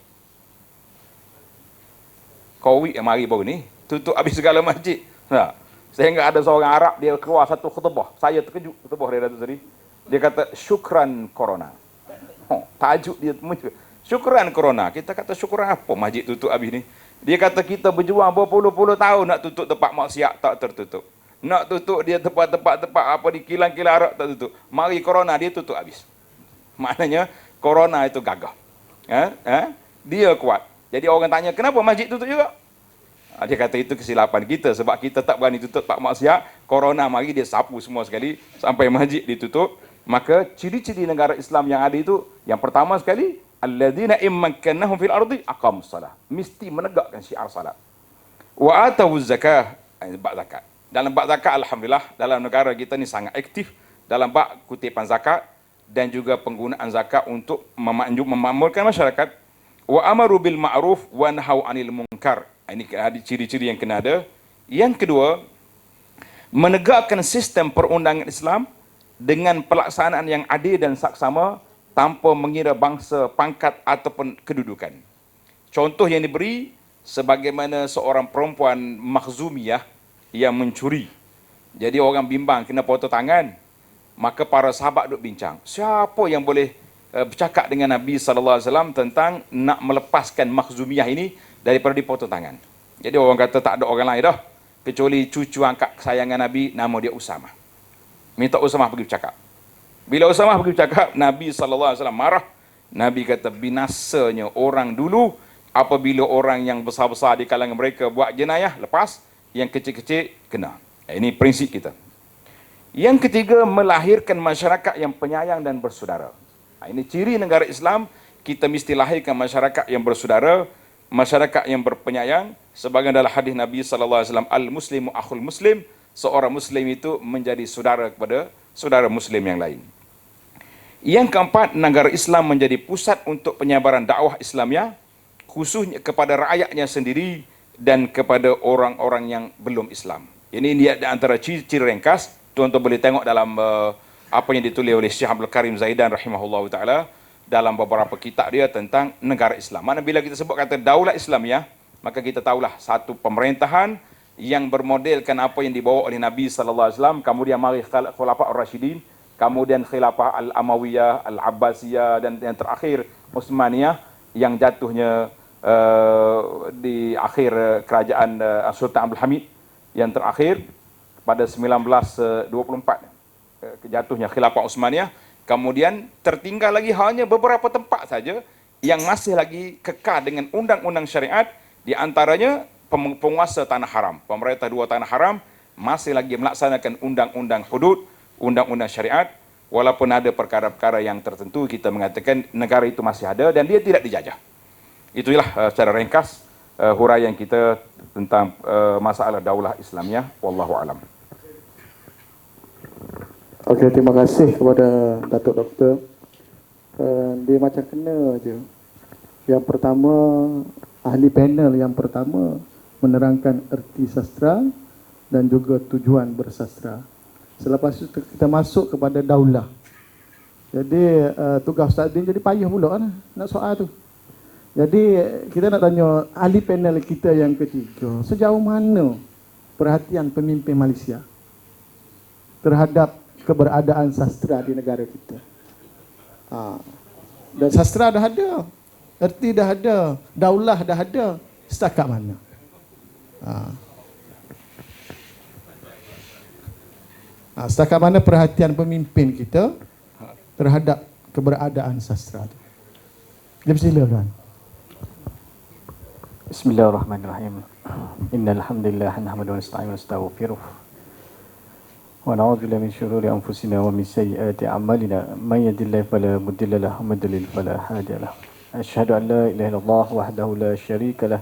Covid yang mari baru ni, tutup habis segala masjid. Nah, sehingga ada seorang Arab, dia keluar satu khutbah. Saya terkejut khutbah dia Datuk Seri. Dia kata, syukran corona. Tajuk dia syukran corona. Kita kata syukran apa masjid tutup habis ni? Dia kata kita berjuang berpuluh-puluh tahun nak tutup tempat maksiat tak tertutup. Nak tutup dia tempat apa di kilang-kilang Arab tak tutup. Mari corona dia tutup habis. Maknanya corona itu gagah. Dia kuat. Jadi orang tanya, kenapa masjid tutup juga? Dia kata itu kesilapan kita sebab kita tak berani tutup tempat maksiat. Corona mari dia sapu semua sekali sampai masjid ditutup. Maka ciri-ciri negara Islam yang ada itu, yang pertama sekali, alladzina immakkannahum fil ardi aqamus salah. Mesti menegakkan syiar salat. Wa atawuz zakah, bab zakat. Dalam bab zakat, alhamdulillah, dalam negara kita ni sangat aktif dalam bab kutipan zakat dan juga penggunaan zakat untuk memakmurkan masyarakat. Wa amaru bil ma'ruf wa nahau 'anil munkar. Ini ada ciri-ciri yang kena ada. Yang kedua, menegakkan sistem perundangan Islam dengan pelaksanaan yang adil dan saksama tanpa mengira bangsa, pangkat ataupun kedudukan. Contoh yang diberi, sebagaimana seorang perempuan Makhzumiyah yang mencuri. Jadi orang bimbang kena potong tangan. Maka para sahabat duk bincang, siapa yang boleh bercakap dengan Nabi SAW tentang nak melepaskan Makhzumiyah ini daripada dipotong tangan. Jadi orang kata tak ada orang lain dah, kecuali cucu angkat kesayangan Nabi, nama dia Usamah. Minta Usamah pergi bercakap. Bila Usamah pergi bercakap, Nabi SAW marah. Nabi kata, binasanya orang dulu apabila orang yang besar-besar di kalangan mereka buat jenayah, lepas. Yang kecil-kecil, kena. Ini prinsip kita. Yang ketiga, melahirkan masyarakat yang penyayang dan bersaudara. Ini ciri negara Islam, kita mesti lahirkan masyarakat yang bersaudara, masyarakat yang berpenyayang. Sebagian dalam hadis Nabi SAW, al-muslimu akhul muslim, seorang Muslim itu menjadi saudara kepada saudara Muslim yang lain. Yang keempat, negara Islam menjadi pusat untuk penyebaran dakwah Islamiyah, khususnya kepada rakyatnya sendiri dan kepada orang-orang yang belum Islam. Ini dia antara ciri-ciri ringkas. Tuan-tuan boleh tengok dalam apa yang ditulis oleh Syekh Abdul Karim Zaidan rahimahullah ta'ala dalam beberapa kitab dia tentang negara Islam. Mana bila kita sebut kata daulah Islamiyah, maka kita tahulah satu pemerintahan yang bermodelkan apa yang dibawa oleh Nabi SAW, kemudian mari Khulafah Ar-Rashidin, kemudian Khilafah Al-Amawiyah, Al-Abbasiyah, dan yang terakhir Utsmaniyah yang jatuhnya di akhir kerajaan Sultan Abdul Hamid yang terakhir pada 1924 jatuhnya Khilafah Utsmaniyah. Kemudian tertinggal lagi hanya beberapa tempat saja yang masih lagi kekal dengan undang-undang syariat, di antaranya penguasa tanah haram, pemerintah dua tanah haram masih lagi melaksanakan undang-undang hudud, undang-undang syariat, walaupun ada perkara-perkara yang tertentu kita mengatakan negara itu masih ada dan dia tidak dijajah. Itulah secara ringkas huraian kita tentang masalah daulah Islamiyah. Wallahu alam. Okey, terima kasih kepada Datuk Doktor. Dia macam kena je. Yang pertama, ahli panel yang pertama menerangkan erti sastra dan juga tujuan bersastra. Selepas itu kita masuk kepada daulah. Jadi tugas Ustaz Din jadi payah pula kan nak soal tu. Jadi kita nak tanya ahli panel kita yang ketiga, sejauh mana perhatian pemimpin Malaysia terhadap keberadaan sastra di negara kita? Dan sastra dah ada, erti dah ada, daulah dah ada, setakat mana? Setakat mana perhatian pemimpin kita terhadap keberadaan sastra itu? Dia silakan. Bismillahirrahmanirrahim. Innal hamdalillah nahmaduhu wa nasta'inu wa nastaghfiruh. Wa na'udzu billahi min shururi anfusina wa min sayyiati a'malina. May yahdihillahu fala mudilla lahu wa may yudlil fala hadiya lahu. Asyhadu an la ilaha illallah wahdahu la syarika lah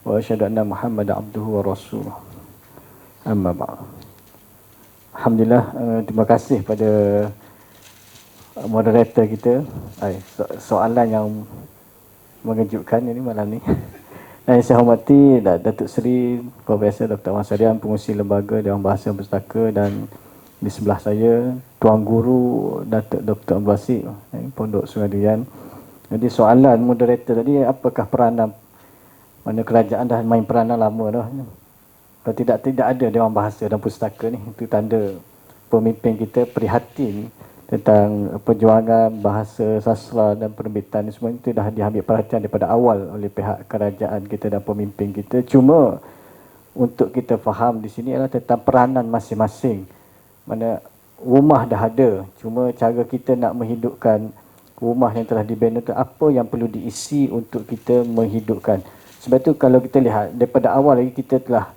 wa asyhadu anna Muhammadan abduhu wa rasuluh. Amma ba'd. Alhamdulillah, terima kasih pada moderator kita. Soalan yang mengejutkan ini malam ni. Dan saya hormati Datuk Seri Profesor Dr. Wan Sarian, pengurusi lembaga Dewan Bahasa Pustaka, dan di sebelah saya Tuan Guru Datuk Dr. Abdul Basit, Pondok Sungai Durian. Jadi soalan moderator tadi, apakah peranan Mana kerajaan dah main peranan lama dah. Kalau tidak ada Dewan Bahasa dan Pustaka ni, itu tanda pemimpin kita prihatin tentang perjuangan bahasa, sastra dan penerbitan ni, semua itu dah diambil perhatian daripada awal oleh pihak kerajaan kita dan pemimpin kita. Cuma untuk kita faham di sini adalah tentang peranan masing-masing. Mana rumah dah ada, cuma cara kita nak menghidupkan rumah yang telah dibina tu, apa yang perlu diisi untuk kita menghidupkan. Sebab tu kalau kita lihat daripada awal lagi kita telah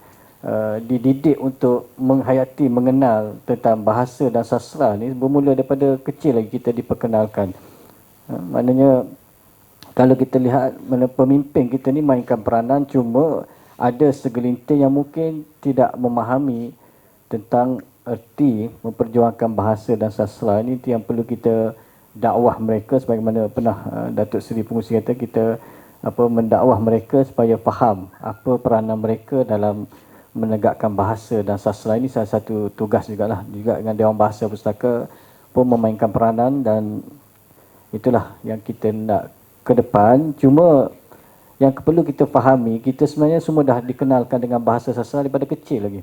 dididik untuk menghayati, mengenal tentang bahasa dan sastra ni bermula daripada kecil lagi kita diperkenalkan. Maknanya kalau kita lihat mana pemimpin kita ni mainkan peranan, cuma ada segelintir yang mungkin tidak memahami tentang erti memperjuangkan bahasa dan sastra ini. Itu yang perlu kita dakwah mereka, sebagaimana pernah Datuk Seri Pengurusi kata, kita mendakwah mereka supaya faham apa peranan mereka dalam menegakkan bahasa dan sastra ini. Salah satu tugas juga dengan Dewan Bahasa Pustaka pun memainkan peranan, dan itulah yang kita nak ke depan. Cuma yang perlu kita fahami, kita sebenarnya semua dah dikenalkan dengan bahasa sastra daripada kecil lagi.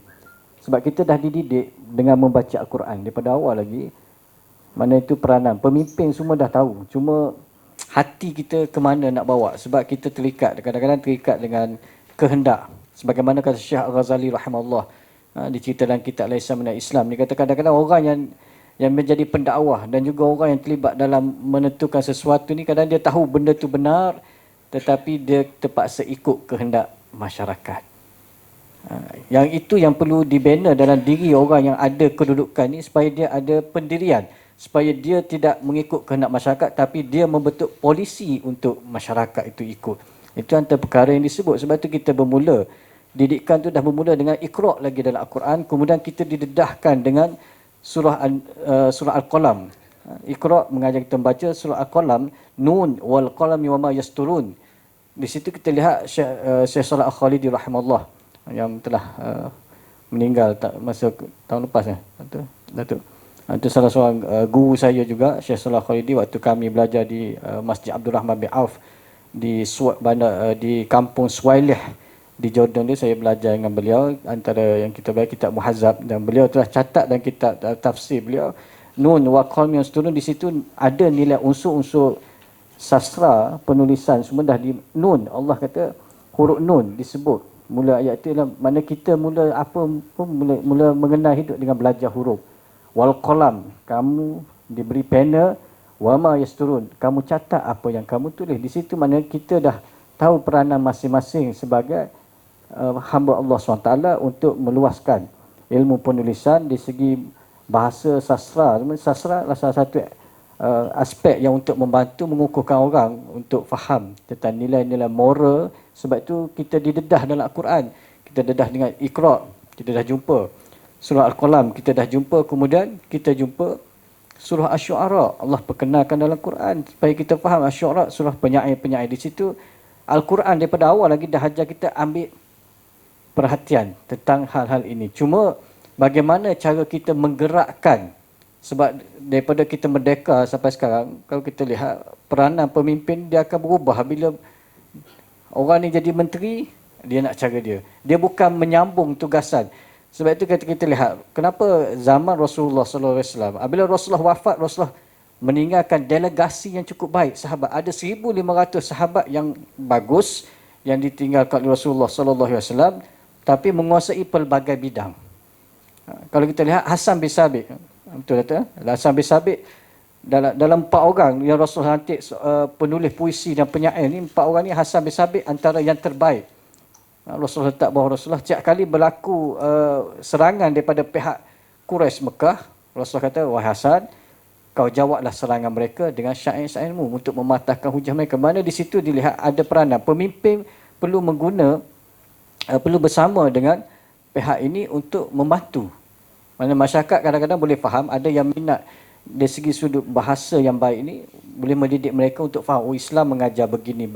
Sebab kita dah dididik dengan membaca Al-Quran daripada awal lagi. Mana itu peranan pemimpin semua dah tahu, cuma hati kita ke mana nak bawa. Sebab kita terikat, kadang-kadang terikat dengan kehendak. Sebagaimana kata Syekh Al-Ghazali rahimahullah, dicerita dalam kitab Al-Islam dan Islam, dia kata kadang-kadang orang yang menjadi pendakwah dan juga orang yang terlibat dalam menentukan sesuatu ni, kadang dia tahu benda tu benar tetapi dia terpaksa ikut kehendak masyarakat. Yang itu yang perlu dibina dalam diri orang yang ada kedudukan ni, supaya dia ada pendirian, supaya dia tidak mengikut kehendak masyarakat tapi dia membentuk polisi untuk masyarakat itu ikut. Itu antara perkara yang disebut. Sebab tu kita bermula, didikan tu dah bermula dengan Iqra' lagi dalam Al-Quran, kemudian kita didedahkan dengan surah Al-Qalam. Iqra' mengajar kita membaca surah Al-Qalam, Nun wal qalami wama yasturun. Di situ kita lihat Syekh Saleh Al-Khalidi rahimahullah yang telah meninggal masa tahun lepas Datuk. Itu salah seorang guru saya juga, Syekh Saleh Al-Khalidi, waktu kami belajar di Masjid Abdul Rahman bin Auf di kampung Suwailih di Jordan. Dia saya belajar dengan beliau, antara yang kita belajar kitab Muhazzab, dan beliau telah catat dalam kitab tafsir beliau Nun wa qalmi yasturun. Di situ ada nilai unsur-unsur sastra penulisan semua dah di Nun. Allah kata huruf Nun disebut mula ayat itu, mana kita mula mula mengenal hidup dengan belajar huruf. Wal qalam, kamu diberi pena, wama yasturun, kamu catat apa yang kamu tulis. Di situ mana kita dah tahu peranan masing-masing sebagai hamba Allah SWT untuk meluaskan ilmu penulisan di segi bahasa sastra. Sastra adalah salah satu aspek yang untuk membantu mengukuhkan orang untuk faham tentang nilai-nilai moral. Sebab itu kita didedah dalam Al-Quran. Kita dedah dengan Iqra', kita dah jumpa surah Al-Qalam, kita dah jumpa, kemudian kita jumpa surah Asy-Syu'ara. Allah perkenalkan dalam Quran supaya kita faham Asy-Syu'ara, surah penyair-penyair. Di situ Al-Quran daripada awal lagi dah ajar kita ambil perhatian tentang hal-hal ini. Cuma bagaimana cara kita menggerakkan, sebab daripada kita merdeka sampai sekarang, kalau kita lihat peranan pemimpin dia akan berubah. Bila orang ni jadi menteri, dia nak cara dia. Dia bukan menyambung tugasan. Sebab itu kita lihat kenapa zaman Rasulullah SAW, apabila Rasulullah wafat, Rasulullah meninggalkan delegasi yang cukup baik sahabat. Ada 1,500 sahabat yang bagus yang ditinggalkan oleh Rasulullah SAW, tapi menguasai pelbagai bidang. Kalau kita lihat Hasan bin Sabit, betul tak? Hasan bin Sabit dalam 4 orang yang Rasulullah lantik penulis puisi dan penyair ni, 4 orang ni Hasan bin Sabit antara yang terbaik. Rasulullah letak bawah Rasulullah. Setiap kali berlaku serangan daripada pihak Quraisy Mekah, Rasulullah kata, wahai Hasan, kau jawablah serangan mereka dengan syair-syairmu untuk mematahkan hujah mereka. Mana di situ dilihat ada peranan pemimpin perlu perlu bersama dengan pihak ini untuk membantu. Mana masyarakat kadang-kadang boleh faham, ada yang minat dari segi sudut bahasa yang baik ini, boleh mendidik mereka untuk faham, Islam mengajar begini.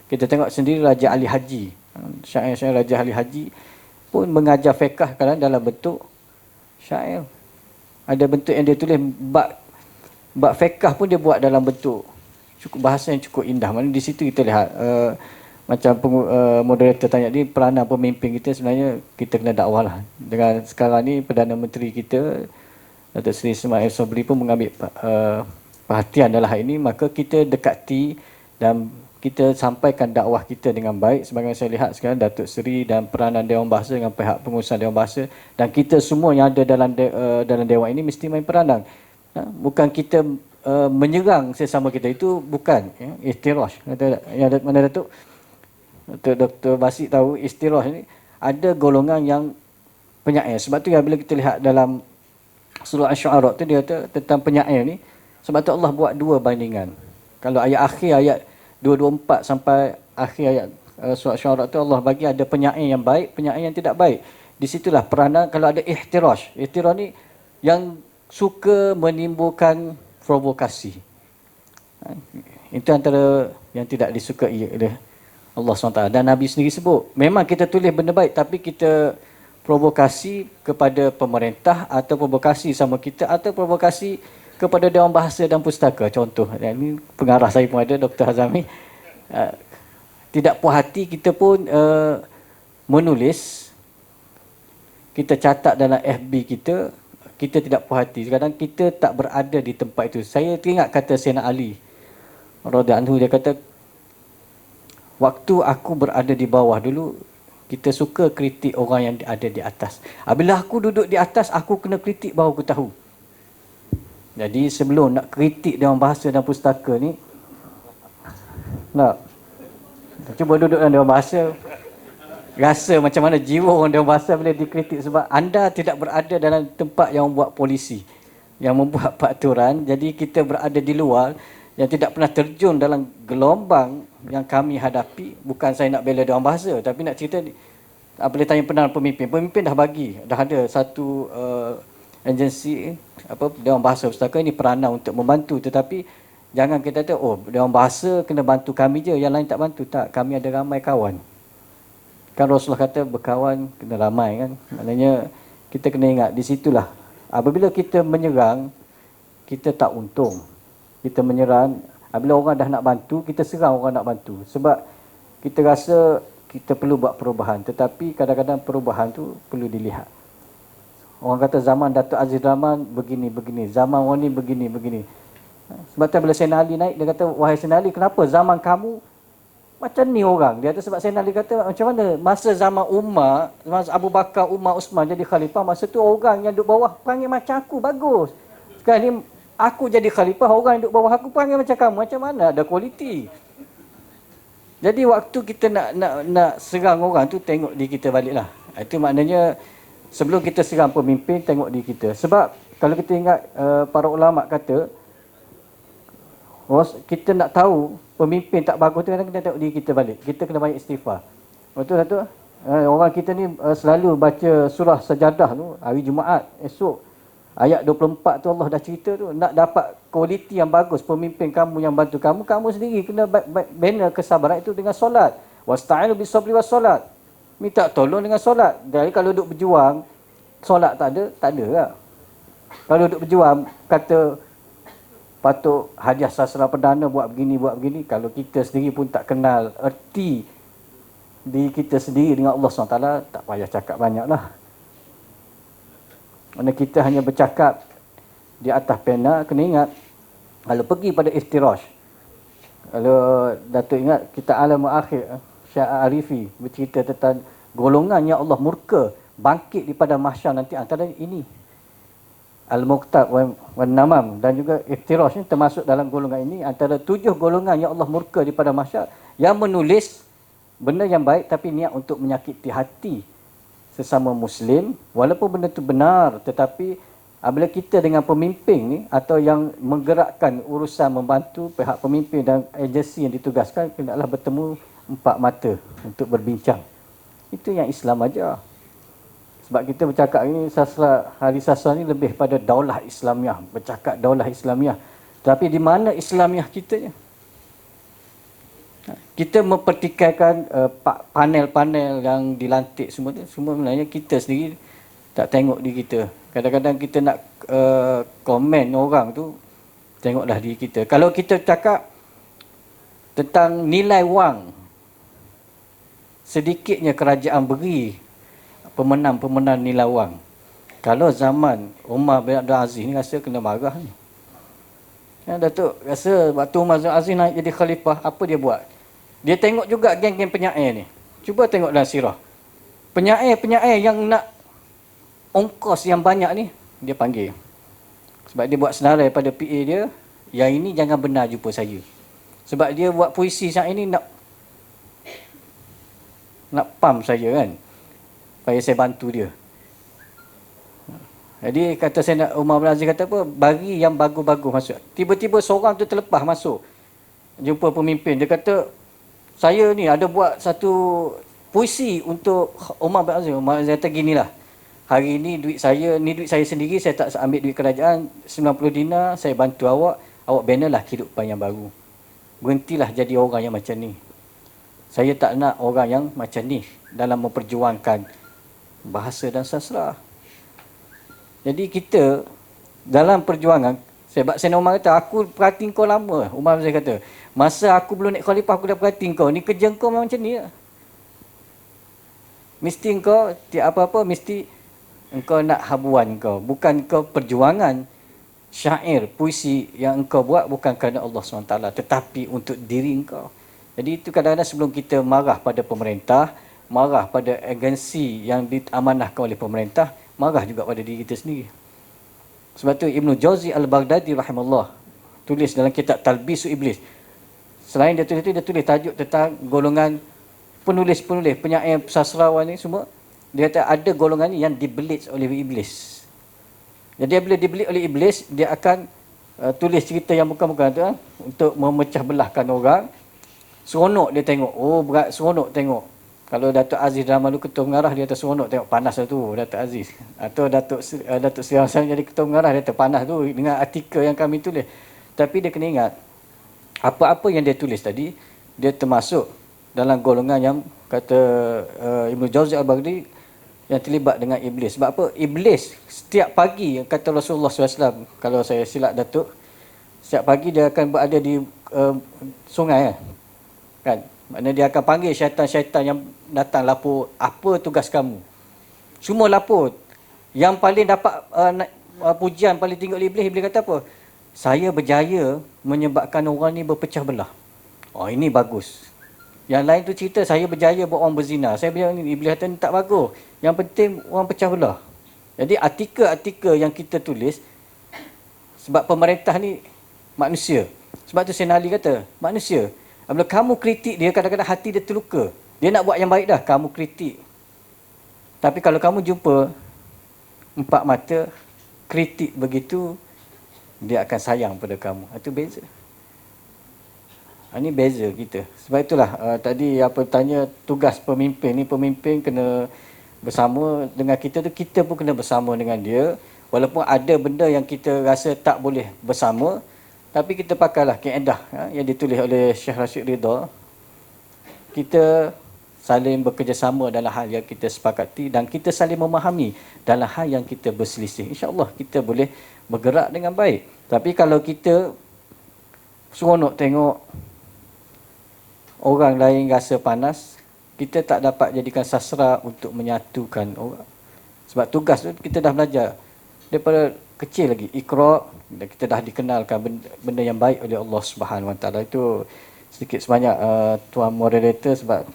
Kita tengok sendiri Raja Ali Haji, syair-syair Raja Ali Haji pun mengajar fiqh kadang dalam bentuk syair. Ada bentuk yang dia tulis bab fiqh pun dia buat dalam bentuk bahasa yang cukup indah. Mana di situ kita lihat macam moderator tanya ni, peranan pemimpin kita sebenarnya kita kena dakwah lah. Dengan sekarang ni Perdana Menteri kita Datuk Seri Ismail Sabri pun mengambil perhatian dalam hal ini, maka kita dekati dan kita sampaikan dakwah kita dengan baik. Sebagaimana saya lihat sekarang Datuk Seri dan peranan Dewan Bahasa dengan pihak pengurusan Dewan Bahasa dan kita semua yang ada dalam Dewan ini mesti main peranan. Bukan kita menyerang sesama kita, itu bukan istirahat. Yang mana Datuk Dr. Basit tahu istirahat ini ada golongan yang penyair. Sebab tu ya bila kita lihat dalam surah Asy-Syu'ara tu dia kata tentang penyair ni, sebab tu Allah buat dua bandingan. Kalau ayat akhir ayat 224 sampai akhir ayat surah Asy-Syu'ara tu Allah bagi ada penyair yang baik, penyair yang tidak baik. Di situlah peranan kalau ada ihtiraj. Ihtiraj ni yang suka menimbulkan provokasi. Itu antara yang tidak disukai oleh Allah SWT. Dan Nabi sendiri sebut, memang kita tulis benda baik tapi kita provokasi kepada pemerintah atau provokasi sama kita atau provokasi kepada Dewan Bahasa dan Pustaka. Contoh, ini pengarah saya pun ada, Dr. Hazami. Tidak puas hati kita pun menulis, kita catat dalam FB kita, kita tidak puas hati. Kadang kita tak berada di tempat itu. Saya teringat kata Sayyidina Ali radhiyallahu anhu, dia kata, waktu aku berada di bawah dulu, kita suka kritik orang yang ada di atas. Bila aku duduk di atas, aku kena kritik baru aku tahu. Jadi sebelum nak kritik Dewan Bahasa dan Pustaka ni, nak cuba duduk dalam Dewan Bahasa, rasa macam mana jiwa orang Dewan Bahasa bila dikritik, sebab anda tidak berada dalam tempat yang membuat polisi, yang membuat peraturan. Jadi kita berada di luar, yang tidak pernah terjun dalam gelombang yang kami hadapi. Bukan saya nak bela Dewan Bahasa, tapi nak cerita apabila tanya peranan pemimpin, pemimpin dah bagi, dah ada satu agensi Dewan Bahasa Pustaka ini peranan untuk membantu, tetapi jangan kita kata oh Dewan Bahasa kena bantu kami je, yang lain tak bantu. Tak, kami ada ramai kawan. Kan Rasulullah kata berkawan kena ramai kan. Maknanya kita kena ingat di situlah apabila kita menyerang kita tak untung. Kita menyerang, bila orang dah nak bantu, kita serang orang nak bantu. Sebab kita rasa kita perlu buat perubahan. Tetapi kadang-kadang perubahan tu perlu dilihat. Orang kata zaman Datuk Aziz Rahman begini-begini, zaman orang ni begini-begini. Sebab tu bila Sayyidina Ali naik, dia kata, wahai Sayyidina Ali, kenapa zaman kamu macam ni orang? Dia kata sebab Sayyidina Ali kata, macam mana masa zaman Umar, masa Abu Bakar, Umar, Usman jadi khalifah, masa tu orang yang duduk bawah panggil macam aku, bagus. Sekarang ni aku jadi khalifah, orang yang duduk bawah aku panggil macam kamu, macam mana ada kualiti? Jadi waktu kita nak serang orang tu, tengok diri kita baliklah. Itu maknanya sebelum kita serang pemimpin, tengok diri kita. Sebab kalau kita ingat para ulama kata, kita nak tahu pemimpin tak bagus tu, kadang kita tengok diri kita balik. Kita kena banyak istighfar. Betul tak tu? Orang kita ni selalu baca surah Sajadah tu hari Jumaat, esok. Ayat 24 tu Allah dah cerita tu, nak dapat kualiti yang bagus, pemimpin kamu yang bantu kamu, kamu sendiri kena bina kesabaran itu dengan solat. Wasta'inu bis-sabri was-solat. Minta tolong dengan solat. Jadi kalau duduk berjuang, solat tak ada lah. Kalau duduk berjuang, kata patut hadiah sastra perdana buat begini. Kalau kita sendiri pun tak kenal erti diri kita sendiri dengan Allah SWT, tak payah cakap banyak lah. Mana kita hanya bercakap di atas pena, kena ingat, kalau pergi pada istiraj, kalau Datuk ingat, kita alam akhir, Syah Arifi bercerita tentang golongan yang Allah murka, bangkit di pada mahsyar nanti, antara ini Al-Muqtab wan Namam dan juga Iftiraj ni termasuk dalam golongan ini, antara 7 golongan yang Allah murka di pada mahsyar, yang menulis benda yang baik tapi niat untuk menyakiti hati sesama Muslim, walaupun benda itu benar, tetapi apabila kita dengan pemimpin ni atau yang menggerakkan urusan membantu pihak pemimpin dan agensi yang ditugaskan, hendaklah bertemu 4 mata untuk berbincang. Itu yang Islam ajar. Sebab kita bercakap ini, hari sastra ni lebih pada daulah Islamiah, bercakap daulah Islamiah. Tapi di mana Islamiah kita? Kita mempertikaikan panel-panel yang dilantik semua tu, semua sebenarnya kita sendiri tak tengok diri kita. Kadang-kadang kita nak komen orang tu, tengoklah diri kita. Kalau kita cakap tentang nilai wang, sedikitnya kerajaan beri pemenang-pemenang ni lawang. Kalau zaman Umar bin Abdul Aziz ni rasa kena marah ni. Ya, Datuk rasa waktu Umar bin Abdul Aziz naik jadi khalifah, apa dia buat? Dia tengok juga geng-geng penyair ni. Cuba tengok dalam sirah. Penyair yang nak ongkos yang banyak ni, dia panggil. Sebab dia buat senarai pada PA dia, yang ini jangan benar jumpa saya. Sebab dia buat puisi syair ni nak pump saya kan. Supaya saya bantu dia. Jadi kata saya nak, Umar bin Aziz kata apa, bagi yang bagus-bagus masuk. Tiba-tiba seorang tu terlepas masuk, jumpa pemimpin. Dia kata, saya ni ada buat satu puisi untuk Umar bin Aziz. Umar bin Aziz kata ginilah, hari ni duit saya sendiri, saya tak ambil duit kerajaan, 90 dinar, saya bantu awak banalah kehidupan yang baru. Berhentilah jadi orang yang macam ni. Saya tak nak orang yang macam ni dalam memperjuangkan bahasa dan sastra. Jadi kita dalam perjuangan, sebab Sayyidina Umar kata, aku perhati kau lama. Umar bin Aziz kata, masa aku belum naik khalifah aku dah perhati kau. Ni kerja kau memang macam ni lah. Mesti kau tiap apa-apa mesti engkau nak habuan kau. Bukan kau perjuangan syair, puisi yang engkau buat bukan kerana Allah SWT, tetapi untuk diri engkau. Jadi itu kadang-kadang sebelum kita marah pada pemerintah, marah pada agensi yang diamanahkan oleh pemerintah, marah juga pada diri kita sendiri. Sebab tu Ibnu Jauzi Al-Baghdadi rahimahullah tulis dalam kitab Talbisu Iblis. Selain dia tulis itu, dia tulis tajuk tentang golongan penulis-penulis, penyair, sastrawan ni semua. Dia kata ada golongan ni yang dibelit oleh iblis. Jadi bila dibelit oleh iblis, dia akan tulis cerita yang bukan-bukan tu untuk memecah belahkan orang. Seronok dia tengok. Oh, berat seronok tengok. Kalau Datuk Aziz dalam malu ketua pengarah, dia kata seronok tengok, panas lah tu Datuk Aziz. Atau Datuk Sri Hassan jadi ketua pengarah, dia kata panas tu dengan artikel yang kami tulis. Tapi dia kena ingat, apa-apa yang dia tulis tadi, dia termasuk dalam golongan yang kata Ibnu Jauzi Al-Baghdadi yang terlibat dengan iblis. Sebab apa? Iblis setiap pagi, kata Rasulullah SAW, kalau saya silap Datuk, setiap pagi dia akan berada di sungai kan. Maknanya dia akan panggil syaitan-syaitan yang datang lapor, apa tugas kamu? Semua lapor. Yang paling dapat pujian paling tinggi oleh iblis, iblis kata apa? Saya berjaya menyebabkan orang ni berpecah belah. Oh, ini bagus. Yang lain tu cerita saya berjaya buat orang berzina. Saya berjaya ni, iblis kata ni tak bagus. Yang penting orang pecah belah. Jadi artikel-artikel yang kita tulis, sebab pemerintah ni manusia. Sebab tu Sayyidina Ali kata, manusia. Bila kamu kritik dia, kadang-kadang hati dia terluka. Dia nak buat yang baik dah, kamu kritik. Tapi kalau kamu jumpa empat mata, kritik begitu, dia akan sayang pada kamu. Itu beza. Ini beza kita. Sebab itulah tadi apa tanya tugas pemimpin ni, pemimpin kena bersama dengan kita tu, kita pun kena bersama dengan dia. Walaupun ada benda yang kita rasa tak boleh bersama, tapi kita pakailah kaedah yang ditulis oleh Syekh Rashid Ridha. Kita saling bekerjasama dalam hal yang kita sepakati dan kita saling memahami dalam hal yang kita berselisih. InsyaAllah kita boleh bergerak dengan baik. Tapi kalau kita seronok tengok orang lain rasa panas, kita tak dapat jadikan sastra untuk menyatukan orang. Sebab tugas tu kita dah belajar daripada kecil lagi, Iqra, kita dah dikenalkan benda yang baik oleh Allah Subhanahu Wa Taala. Itu sedikit sebanyak tuan moderator, sebab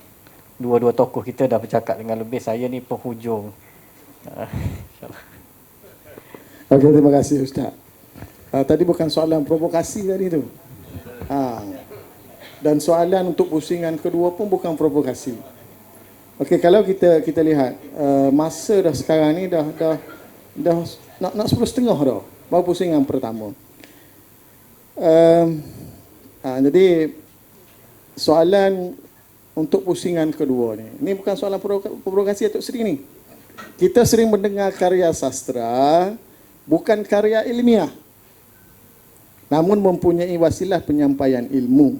dua-dua tokoh kita dah bercakap dengan lebih. Saya ni penghujung. Okey, terima kasih Ustaz. Tadi bukan soalan provokasi tadi tu. Dan soalan untuk pusingan kedua pun bukan provokasi. Okey, kalau kita lihat masa dah sekarang ni dah nak 10.30 dah. Baru pusingan pertama. Jadi soalan untuk pusingan kedua ni. Ini bukan soalan provokasi Datuk Seri ni. Kita sering mendengar karya sastra, bukan karya ilmiah, namun mempunyai wasilah penyampaian ilmu.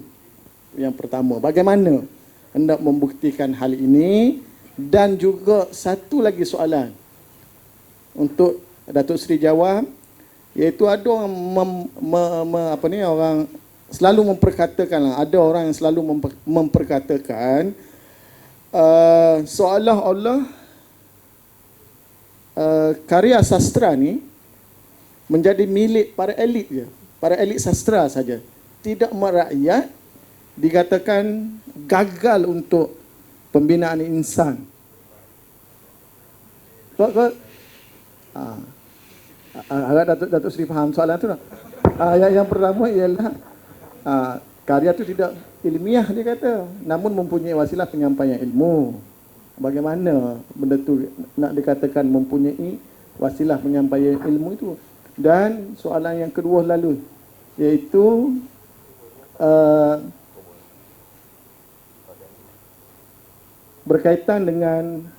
Yang pertama, bagaimana hendak membuktikan hal ini? Dan juga satu lagi soalan untuk Datuk Seri jawab, iaitu ada orang orang selalu memperkatakan, ada orang yang selalu memperkatakan seolah-olah karya sastra ni menjadi milik para elit je, para elit sastra saja. Tidak merakyat, dikatakan gagal untuk pembinaan insan. Harap Datuk Seri faham soalan tu tak? Yang pertama ialah karya tu tidak ilmiah, dia kata, namun mempunyai wasilah penyampaian ilmu. Bagaimana benda tu nak dikatakan mempunyai wasilah penyampaian ilmu itu? Dan soalan yang kedua lalu, iaitu berkaitan dengan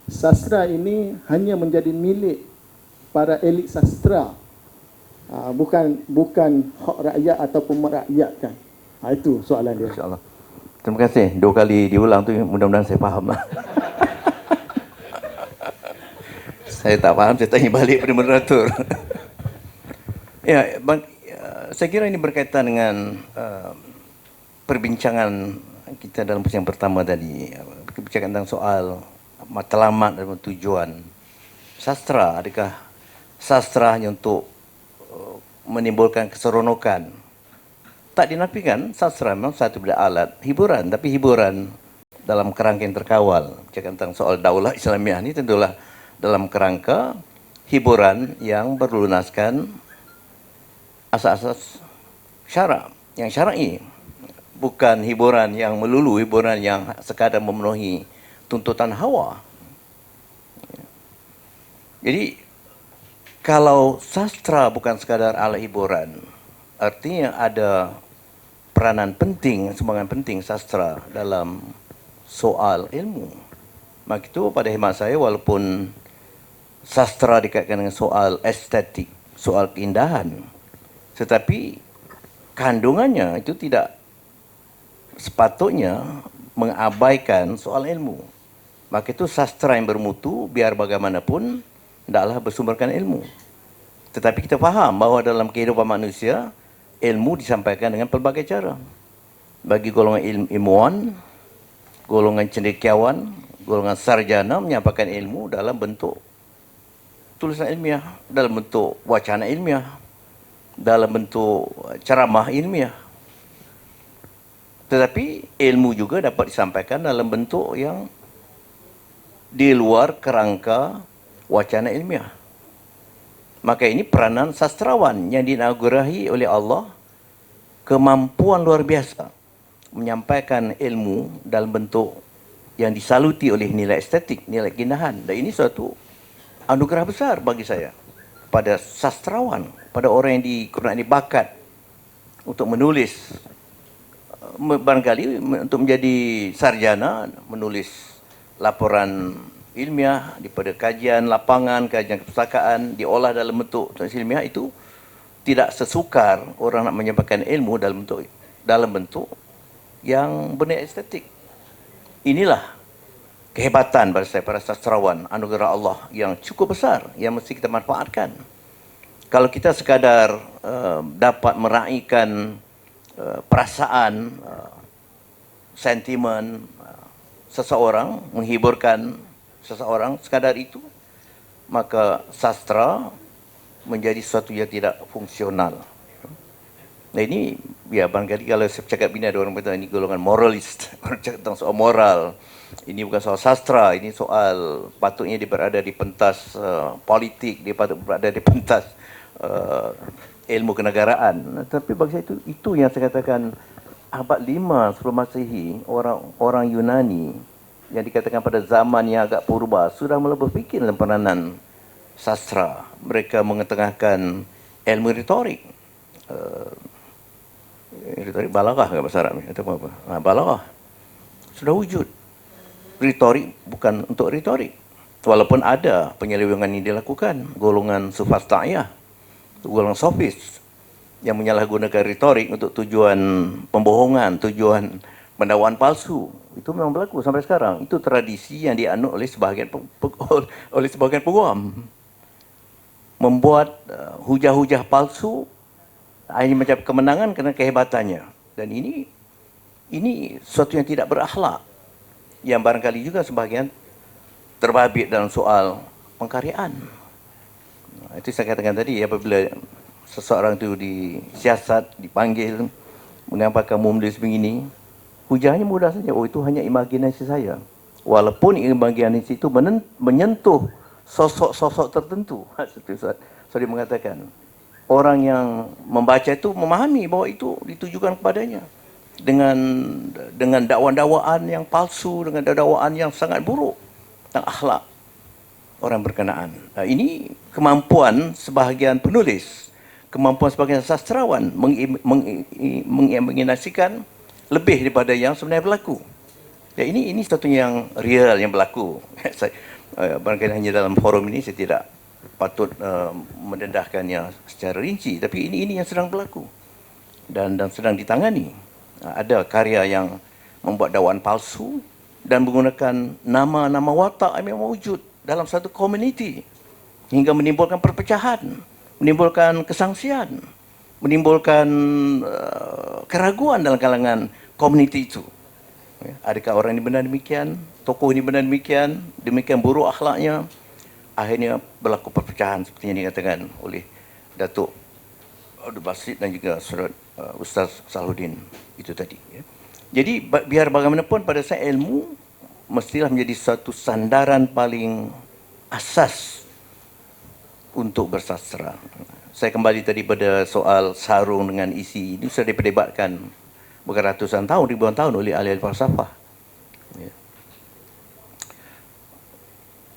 sastra ini hanya menjadi milik para elit sastra, bukan hak rakyat ataupun merakyatkan. Itu soalan dia. InsyaAllah. Terima kasih. 2 kali diulang tu, mudah-mudahan saya faham. Saya tak faham, saya tanya balik pada moderator. Ya, saya kira ini berkaitan dengan perbincangan kita dalam yang pertama tadi. Perbincangan tentang soal matlamat dan tujuan sastra. Adakah sastra hanya untuk menimbulkan keseronokan? Tak dinafikan, sastra memang satu benda alat hiburan, tapi hiburan dalam kerangka yang terkawal. Bercakap tentang soal daulah Islamiah ini tentulah dalam kerangka hiburan yang berlunaskan asas-asas syarak, yang syar'i. Bukan hiburan yang melulu, hiburan yang sekadar memenuhi tuntutan hawa. Jadi, kalau sastra bukan sekadar alat hiburan, artinya ada peranan penting, sumbangan penting sastra dalam soal ilmu. Maka itu pada hemat saya, walaupun sastra dikaitkan dengan soal estetik, soal keindahan, tetapi kandungannya itu tidak sepatutnya mengabaikan soal ilmu. Maka itu sastra yang bermutu, biar bagaimanapun, hendaklah bersumberkan ilmu. Tetapi kita faham bahawa dalam kehidupan manusia, ilmu disampaikan dengan pelbagai cara. Bagi golongan ilmuwan, golongan cendekiawan, golongan sarjana menyampaikan ilmu dalam bentuk tulisan ilmiah, dalam bentuk wacana ilmiah, dalam bentuk ceramah ilmiah. Tetapi ilmu juga dapat disampaikan dalam bentuk yang di luar kerangka wacana ilmiah. Maka ini peranan sastrawan yang diinagurahi oleh Allah, kemampuan luar biasa menyampaikan ilmu dalam bentuk yang disaluti oleh nilai estetik, nilai keindahan. Dan ini suatu anugerah besar bagi saya, pada sastrawan, pada orang yang dikurniai bakat untuk menulis. Barangkali untuk menjadi sarjana, menulis laporan ilmiah daripada kajian lapangan, kajian kepustakaan, diolah dalam bentuk tulis ilmiah, itu tidak sesukar orang nak menyampaikan ilmu dalam bentuk yang bernilai estetik. Inilah kehebatan pada saya, para sastrawan, anugerah Allah yang cukup besar yang mesti kita manfaatkan. Kalau kita sekadar dapat meraihkan perasaan, sentimen seseorang, menghiburkan seseorang, sekadar itu, maka sastra menjadi sesuatu yang tidak fungsional. Nah ini, ya barangkali kalau saya cakap ini ada orang kata ini golongan moralist, bercakap tentang soal moral. Ini bukan soal sastra, ini soal patutnya dia berada di pentas politik, dia patut berada di pentas ilmu kenegaraan. Tapi bagi saya itu yang saya katakan, abad 5 sebelum Masehi, orang Yunani yang dikatakan pada zaman yang agak purba sudah mula berfikir dalam peranan sastra. Mereka mengetengahkan ilmu retorik. Retorik balaghah ke bahasa Arab ni atau apa? Balaghah. Sudah wujud. Retorik bukan untuk retorik. Walaupun ada penyelewengan yang dilakukan, golongan sufasta'iyah, golongan sofis yang menyalahgunakan retorik untuk tujuan pembohongan, tujuan pendakwaan palsu. Itu memang berlaku sampai sekarang. Itu tradisi yang dianut oleh sebahagian peguam. Membuat hujah-hujah palsu hanya macam kemenangan kerana kehebatannya. Dan ini sesuatu yang tidak berakhlak. yang barangkali juga sebahagian terbabit dalam soal pengkaryaan. Itu saya katakan tadi, apabila seseorang itu disiasat, dipanggil, mengapa kamu menulis begini, hujahnya mudah saja, oh itu hanya imajinasi saya. Walaupun imajinasi itu menyentuh sosok-sosok tertentu. Saya mengatakan, orang yang membaca itu memahami bahwa itu ditujukan kepadanya. Dengan dakwaan-dakwaan yang palsu, dengan dakwaan yang sangat buruk tentang akhlak orang berkenaan. Nah, ini kemampuan sebahagian penulis, kemampuan sebahagian sastrawan mengimajinasikan lebih daripada yang sebenarnya berlaku. Ya, ini sesuatu yang real yang berlaku. Barangkali hanya dalam forum ini saya tidak patut mendedahkannya secara rinci, tapi ini yang sedang berlaku dan sedang ditangani. Ada karya yang membuat dakwaan palsu dan menggunakan nama-nama watak yang wujud dalam satu komuniti hingga menimbulkan perpecahan, menimbulkan kesangsian, menimbulkan keraguan dalam kalangan komuniti itu. Adakah orang ini benar demikian? Tokoh ini benar demikian? Demikian buruk akhlaknya? Akhirnya berlaku perpecahan seperti yang dikatakan oleh Datuk Abdul Basit dan juga Ustaz Salahuddin itu tadi. Jadi biar bagaimanapun pada saya ilmu mestilah menjadi satu sandaran paling asas untuk bersastra. Saya kembali tadi pada soal sarung dengan isi. Ini sudah diperdebatkan beratusan tahun, ribuan tahun oleh ahli falsafah.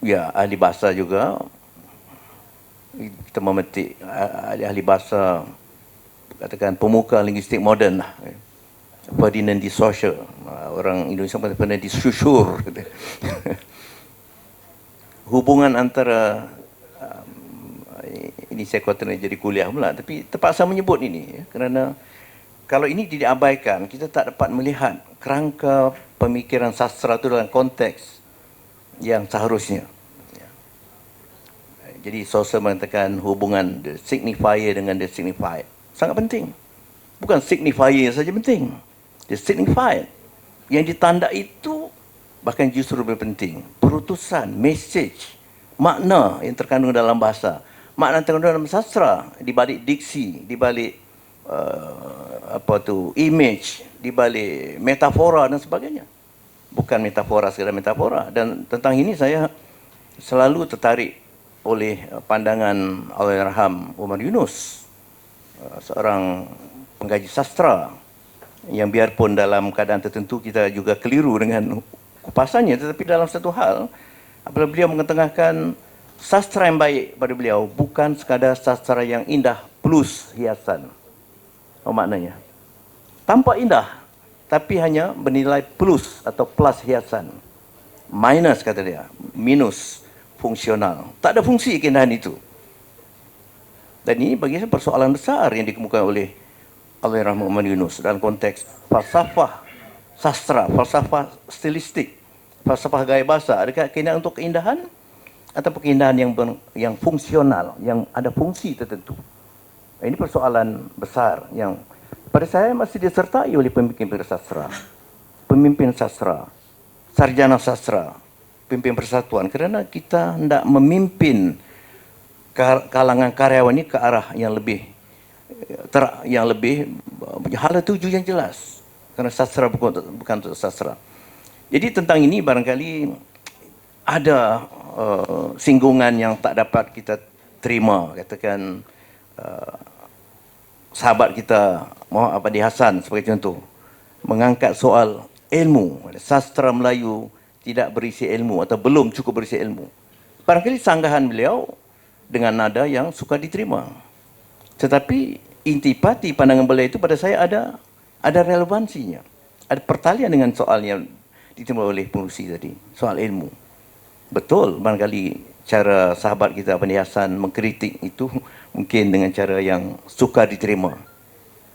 Ya, ahli bahasa juga. Kita memetik ahli bahasa, katakan pemuka linguistik moden lah. Ferdinand de Saussure, orang Indonesia Ferdinand de Saussure. Hubungan antara ini saya kata jadi kuliah pula, tapi terpaksa menyebut ini kerana kalau ini diabaikan, kita tak dapat melihat kerangka pemikiran sastra itu dalam konteks yang seharusnya. Jadi Saussure mengatakan hubungan the signifier dengan the signified sangat penting. Bukan signifier saja penting. The signified yang ditanda itu bahkan justru lebih penting. Perutusan, message, makna yang terkandung dalam bahasa, makna yang terkandung dalam sastra, di balik diksi, di balik image, di balik metafora dan sebagainya. Bukan metafora sekadar metafora. Dan tentang ini saya selalu tertarik oleh pandangan Allahyarham Umar Yunus, seorang pengkaji sastra yang biarpun dalam keadaan tertentu kita juga keliru dengan kupasannya, tetapi dalam satu hal apabila beliau mengetengahkan sastra yang baik pada beliau bukan sekadar sastra yang indah plus hiasan. Maknanya tampak indah tapi hanya bernilai plus atau plus hiasan. Minus kata dia, minus fungsional. Tak ada fungsi keindahan itu. Dan ini bagi saya persoalan besar yang dikemukakan oleh Allahyarham Umar Yunus dalam konteks falsafah sastra, falsafah stilistik, falsafah gaya bahasa. Adakah keindahan untuk keindahan atau keindahan yang fungsional, yang ada fungsi tertentu? Ini persoalan besar yang pada saya masih disertai oleh pemimpin sastra, pemimpin sastra, sarjana sastra, pemimpin persatuan, kerana kita hendak memimpin kalangan karyawan ini ke arah yang lebih hala tuju yang jelas, kerana sastra bukan untuk sastra. Jadi tentang ini barangkali ada singgungan yang tak dapat kita terima. Katakan sahabat kita Muhammad Abadi Hasan sebagai contoh mengangkat soal ilmu, sastra Melayu tidak berisi ilmu atau belum cukup berisi ilmu. Barangkali sanggahan beliau dengan nada yang suka diterima. Tetapi intipati pandangan beliau itu pada saya ada relevansinya. Ada pertalian dengan soal yang diterima oleh pengurusi tadi, soal ilmu. Betul, barangkali cara sahabat kita Abadi Hasan mengkritik itu mungkin dengan cara yang suka diterima.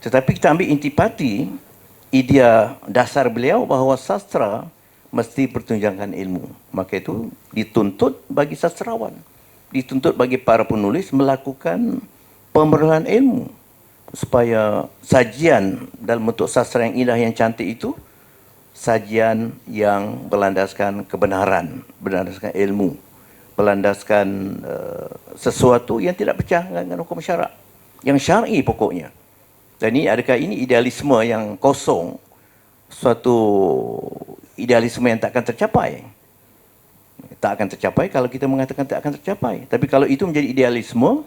Tetapi kita ambil intipati idea dasar beliau bahawa sastra mesti bertunjangkan ilmu. Maka itu dituntut bagi sastrawan, dituntut bagi para penulis melakukan pemerolehan ilmu supaya sajian dalam bentuk sastra yang indah yang cantik itu sajian yang berlandaskan kebenaran, berlandaskan ilmu, berlandaskan sesuatu yang tidak pecah dengan hukum syarak, yang syar'i pokoknya. Dan ini, adakah ini idealisme yang kosong, suatu idealisme yang tak akan tercapai? Tak akan tercapai kalau kita mengatakan tak akan tercapai. Tapi kalau itu menjadi idealisme,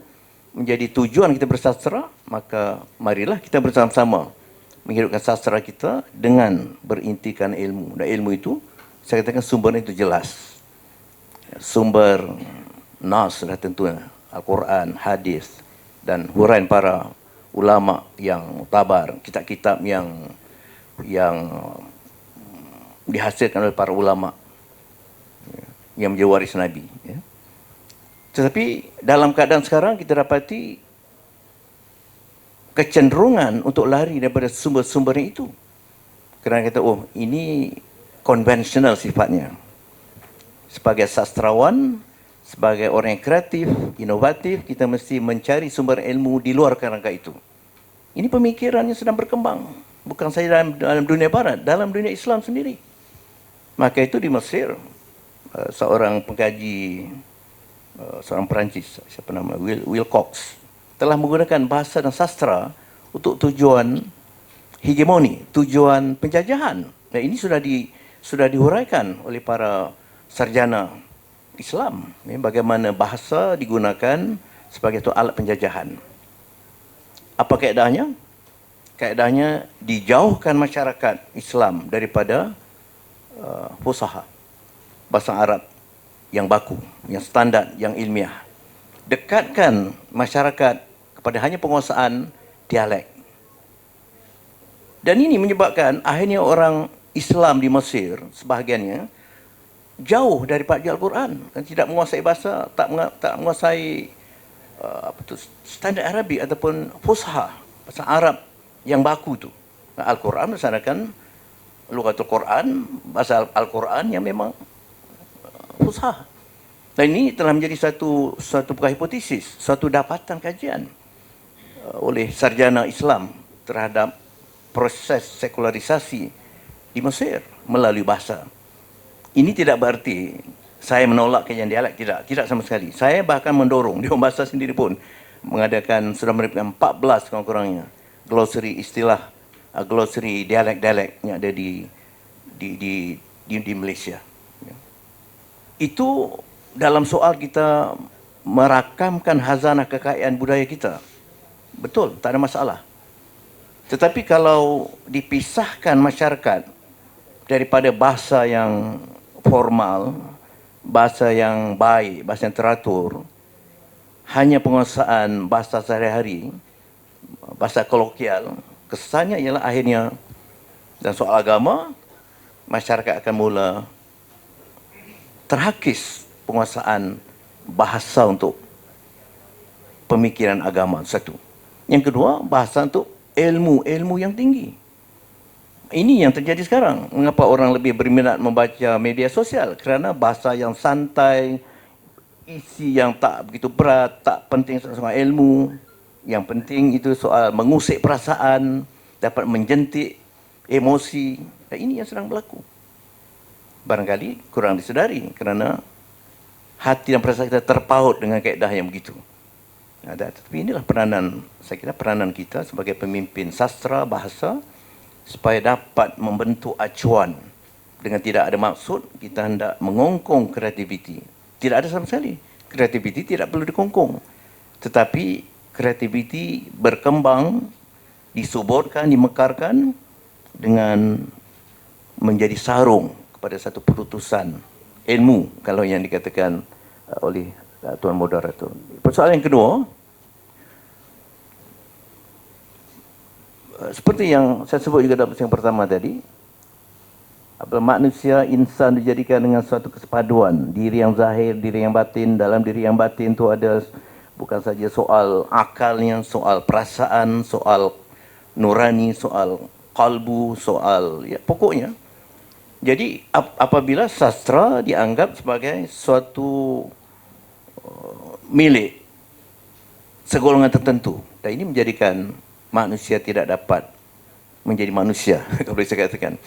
menjadi tujuan kita bersastra, maka marilah kita bersama-sama menghidupkan sastra kita dengan berintikan ilmu. Dan ilmu itu, saya katakan sumber itu jelas. Sumber nas sudah tentu Al-Quran, hadis dan huraian para ulama yang mutabar, kitab-kitab yang dihasilkan oleh para ulama yang menjadi waris Nabi. Tetapi dalam keadaan sekarang kita dapati kecenderungan untuk lari daripada sumber-sumber itu. Kerana kata, oh ini konvensional sifatnya. Sebagai sastrawan, sebagai orang yang kreatif, inovatif, kita mesti mencari sumber ilmu di luar kerangka itu. Ini pemikiran yang sedang berkembang. Bukan saja dalam dunia barat, dalam dunia Islam sendiri. Maka itu di Mesir, seorang pengkaji, seorang Perancis, siapa nama, Wilcox, telah menggunakan bahasa dan sastra untuk tujuan hegemoni, tujuan penjajahan. Dan ini sudah dihuraikan oleh para sarjana Islam, bagaimana bahasa digunakan sebagai alat penjajahan. Apa kaedahnya? Kaedahnya dijauhkan masyarakat Islam daripada fusaha, bahasa Arab yang baku, yang standar, yang ilmiah. Dekatkan masyarakat kepada hanya penguasaan dialek. Dan ini menyebabkan akhirnya orang Islam di Mesir sebahagiannya jauh daripada Al-Quran, dan tidak menguasai bahasa, tak menguasai standar Arabi ataupun fusha, bahasa Arab yang baku itu. Al-Quran berdasarkan lughatul Quran, bahasa Al-Quran yang memang fusha. Dan ini telah menjadi satu bukan hipotesis, suatu dapatan kajian oleh sarjana Islam terhadap proses sekularisasi di Mesir melalui bahasa. Ini tidak berarti saya menolak kajian dialek, tidak sama sekali. Saya bahkan mendorong Dewan Bahasa sendiri pun mengadakan, sudah menerbitkan 14 kurang-kurangnya glossary istilah, glossary dialek-dialek yang ada di Malaysia. Itu dalam soal kita merakamkan hazanah kekayaan budaya kita. Betul, tak ada masalah. Tetapi kalau dipisahkan masyarakat daripada bahasa yang formal, bahasa yang baik, bahasa yang teratur, hanya penguasaan bahasa sehari-hari, bahasa kolokial, kesannya ialah akhirnya dan soal agama, masyarakat akan mula terhakis penguasaan bahasa untuk pemikiran agama, satu. Yang kedua, bahasa untuk ilmu yang tinggi. Ini yang terjadi sekarang. Mengapa orang lebih berminat membaca media sosial? Kerana bahasa yang santai, isi yang tak begitu berat, tak penting soal ilmu. Yang penting itu soal mengusik perasaan, dapat menjentik emosi. Dan ini yang sedang berlaku. Barangkali kurang disedari kerana hati dan perasaan kita terpaut dengan kaedah yang begitu. Tapi inilah peranan, saya kira peranan kita sebagai pemimpin sastra bahasa, supaya dapat membentuk acuan dengan tidak ada maksud kita hendak mengongkong kreativiti. Tidak ada sama sekali. Kreativiti tidak perlu dikongkong. Tetapi kreativiti berkembang, disuburkan, dimekarkan dengan menjadi sarung kepada satu putusan ilmu, kalau yang dikatakan oleh Tuan Moderator. Persoalan yang kedua, seperti yang saya sebut juga dalam yang pertama tadi, apabila manusia, insan dijadikan dengan suatu kesepaduan, diri yang zahir, diri yang batin. Dalam diri yang batin itu ada bukan saja soal akalnya, soal perasaan, soal nurani, soal kalbu, soal ya, pokoknya. Jadi apabila sastra dianggap sebagai suatu milik segolongan tertentu, dan ini menjadikan manusia tidak dapat menjadi manusia, kalau boleh saya katakan.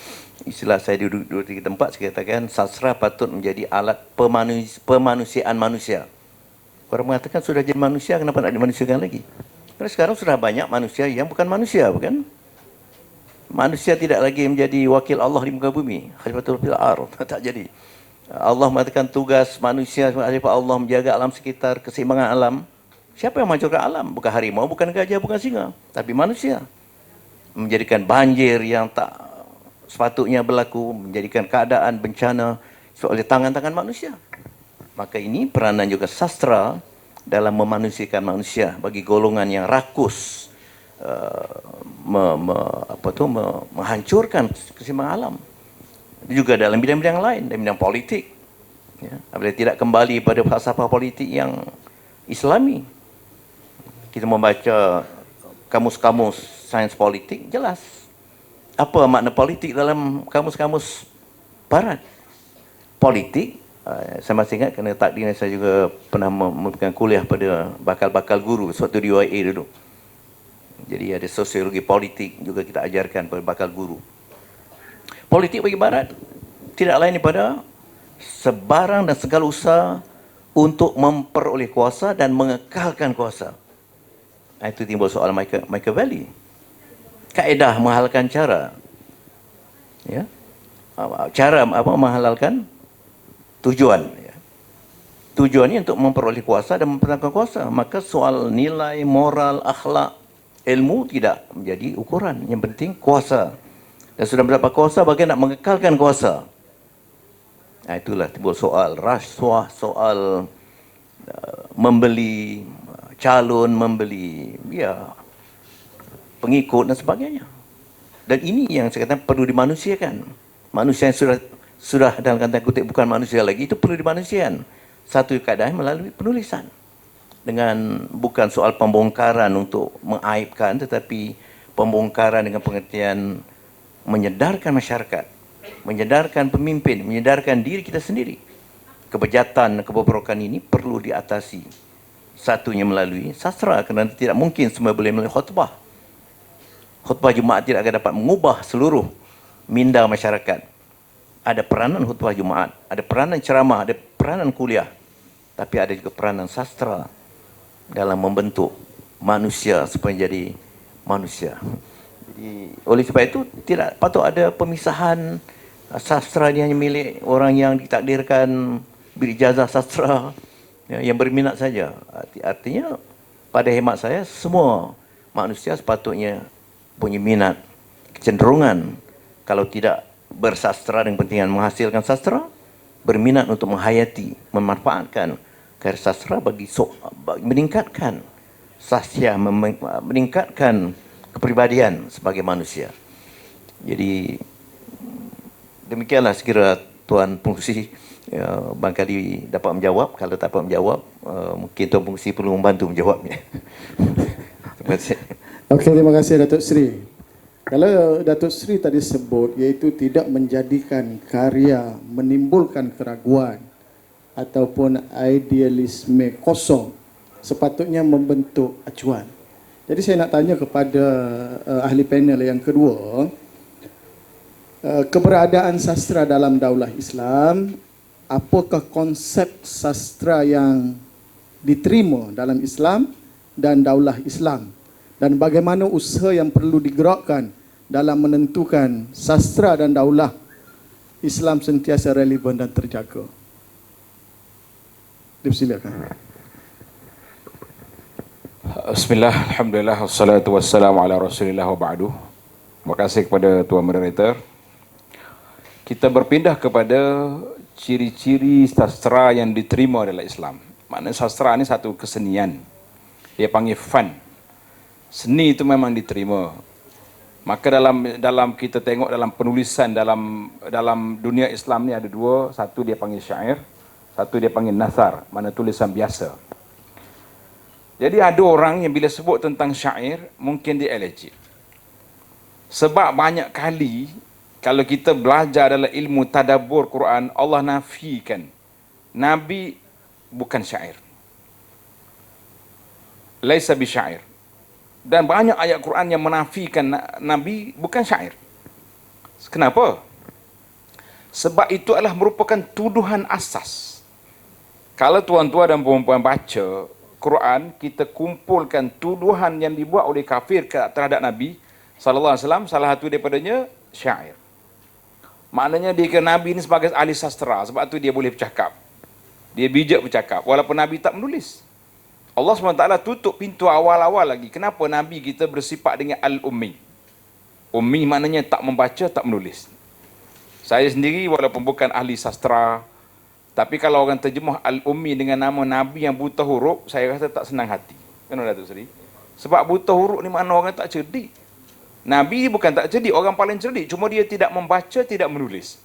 istilah saya di dua tiga tempat, saya katakan sastra patut menjadi alat pemanusiaan manusia. Orang mengatakan sudah jadi manusia, kenapa nak dimanusiakan lagi? Karena sekarang sudah banyak manusia yang bukan manusia, bukan? Manusia tidak lagi menjadi wakil Allah di muka bumi. Khalifatul fil ardh, tak jadi. Allah mengatakan tugas manusia khalifah Allah menjaga alam sekitar, keseimbangan alam. Siapa yang menghancurkan alam? Bukan harimau, bukan gajah, bukan singa, tapi manusia. Menjadikan banjir yang tak sepatutnya berlaku, menjadikan keadaan bencana oleh tangan-tangan manusia. Maka ini peranan juga sastra dalam memanusiakan manusia bagi golongan yang rakus, menghancurkan keseimbangan alam. Juga dalam bidang-bidang lain, dalam bidang politik. Ya, apabila tidak kembali pada falsafah politik yang Islami. Kita membaca kamus-kamus sains politik, jelas. Apa makna politik dalam kamus-kamus barat? Politik, saya masih ingat kerana takdirnya saya juga pernah memberikan kuliah pada bakal-bakal guru suatu di UIA dulu. Jadi ada sosiologi politik juga kita ajarkan pada bakal guru. Politik bagi barat tidak lain daripada sebarang dan segala usaha untuk memperoleh kuasa dan mengekalkan kuasa. Itu timbul soal Machiavelli. Kaedah menghalalkan cara. Ya. Cara apa menghalalkan tujuan. Ya. Tujuannya untuk memperoleh kuasa dan mempertahankan kuasa. Maka soal nilai, moral, akhlak, ilmu tidak menjadi ukuran. Yang penting kuasa. Dan sudah mendapat kuasa, bagaimana nak mengekalkan kuasa. Nah, itulah timbul soal rasuah, soal membeli calon, membeli pengikut dan sebagainya. Dan ini yang saya katakan perlu dimanusiakan. Manusia yang sudah dalam kata kutip bukan manusia lagi, itu perlu dimanusiakan. Satu keadaan melalui penulisan. Dengan bukan soal pembongkaran untuk mengaibkan, tetapi pembongkaran dengan pengertian menyedarkan masyarakat, menyedarkan pemimpin, menyedarkan diri kita sendiri. Kebejatan, kebobrokan ini perlu diatasi. Satunya melalui sastra, kerana tidak mungkin semua boleh melalui khutbah. Khutbah Jumaat tidak akan dapat mengubah seluruh minda masyarakat. Ada peranan khutbah Jumaat, ada peranan ceramah, ada peranan kuliah. Tapi ada juga peranan sastra dalam membentuk manusia supaya jadi manusia. Jadi, oleh sebab itu tidak patut ada pemisahan sastra ini hanya milik orang yang ditakdirkan berijazah sastra, yang berminat saja. Artinya pada hemat saya semua manusia sepatutnya punya minat, kecenderungan kalau tidak bersastra dengan kepentingan menghasilkan sastra, berminat untuk menghayati, memanfaatkan karya sastra bagi meningkatkan sasya, meningkatkan kepribadian sebagai manusia. Jadi demikianlah sekira Tuan Pengerusi barangkali dapat menjawab. Kalau tak dapat menjawab, mungkin Tuan Pengerusi perlu membantu menjawabnya. Terima kasih. Okey, terima kasih Datuk Seri. Kalau Datuk Seri tadi sebut, iaitu tidak menjadikan karya menimbulkan keraguan ataupun idealisme kosong, sepatutnya membentuk acuan. Jadi saya nak tanya kepada ahli panel yang kedua, keberadaan sastra dalam daulah Islam, apakah konsep sastra yang diterima dalam Islam dan daulah Islam? Dan bagaimana usaha yang perlu digerakkan dalam menentukan sastra dan daulah Islam sentiasa relevan dan terjaga? Dipersilakan. Bismillah, alhamdulillah, wassalatu wassalamu ala rasulillah wa ba'du. Terima kasih kepada Tuan Moderator. Kita berpindah kepada ciri-ciri sastra yang diterima dalam Islam. Maknanya sastra ini satu kesenian. Dia panggil fan. Seni itu memang diterima. Maka dalam kita tengok dalam penulisan dalam dunia Islam ni ada dua. Satu dia panggil syair, satu dia panggil nathar, mana tulisan biasa. Jadi ada orang yang bila sebut tentang syair, mungkin dia allergic. Sebab banyak kali, kalau kita belajar dalam ilmu tadabbur Quran, Allah nafikan, Nabi bukan syair. Laisa bi syair. Dan banyak ayat Quran yang menafikan Nabi bukan syair. Kenapa? Sebab itu adalah merupakan tuduhan asas. Kalau tuan-tuan dan puan-puan baca Quran, kita kumpulkan tuduhan yang dibuat oleh kafir terhadap Nabi sallallahu alaihi wasallam, salah satu daripadanya syair. Maknanya dia ke Nabi ini sebagai ahli sastra, sebab tu dia boleh bercakap. Dia bijak bercakap walaupun Nabi tak menulis. Allah SWT tutup pintu awal-awal lagi. Kenapa Nabi kita bersifat dengan al-ummi? Ummi maknanya tak membaca, tak menulis. Saya sendiri walaupun bukan ahli sastra, tapi kalau orang terjemah al-ummi dengan nama Nabi yang buta huruf, saya rasa tak senang hati. Kenapa Datuk Seri? Sebab buta huruf ni mana orang tak cerdik. Nabi bukan tak cerdik, orang paling cerdik. Cuma dia tidak membaca, tidak menulis.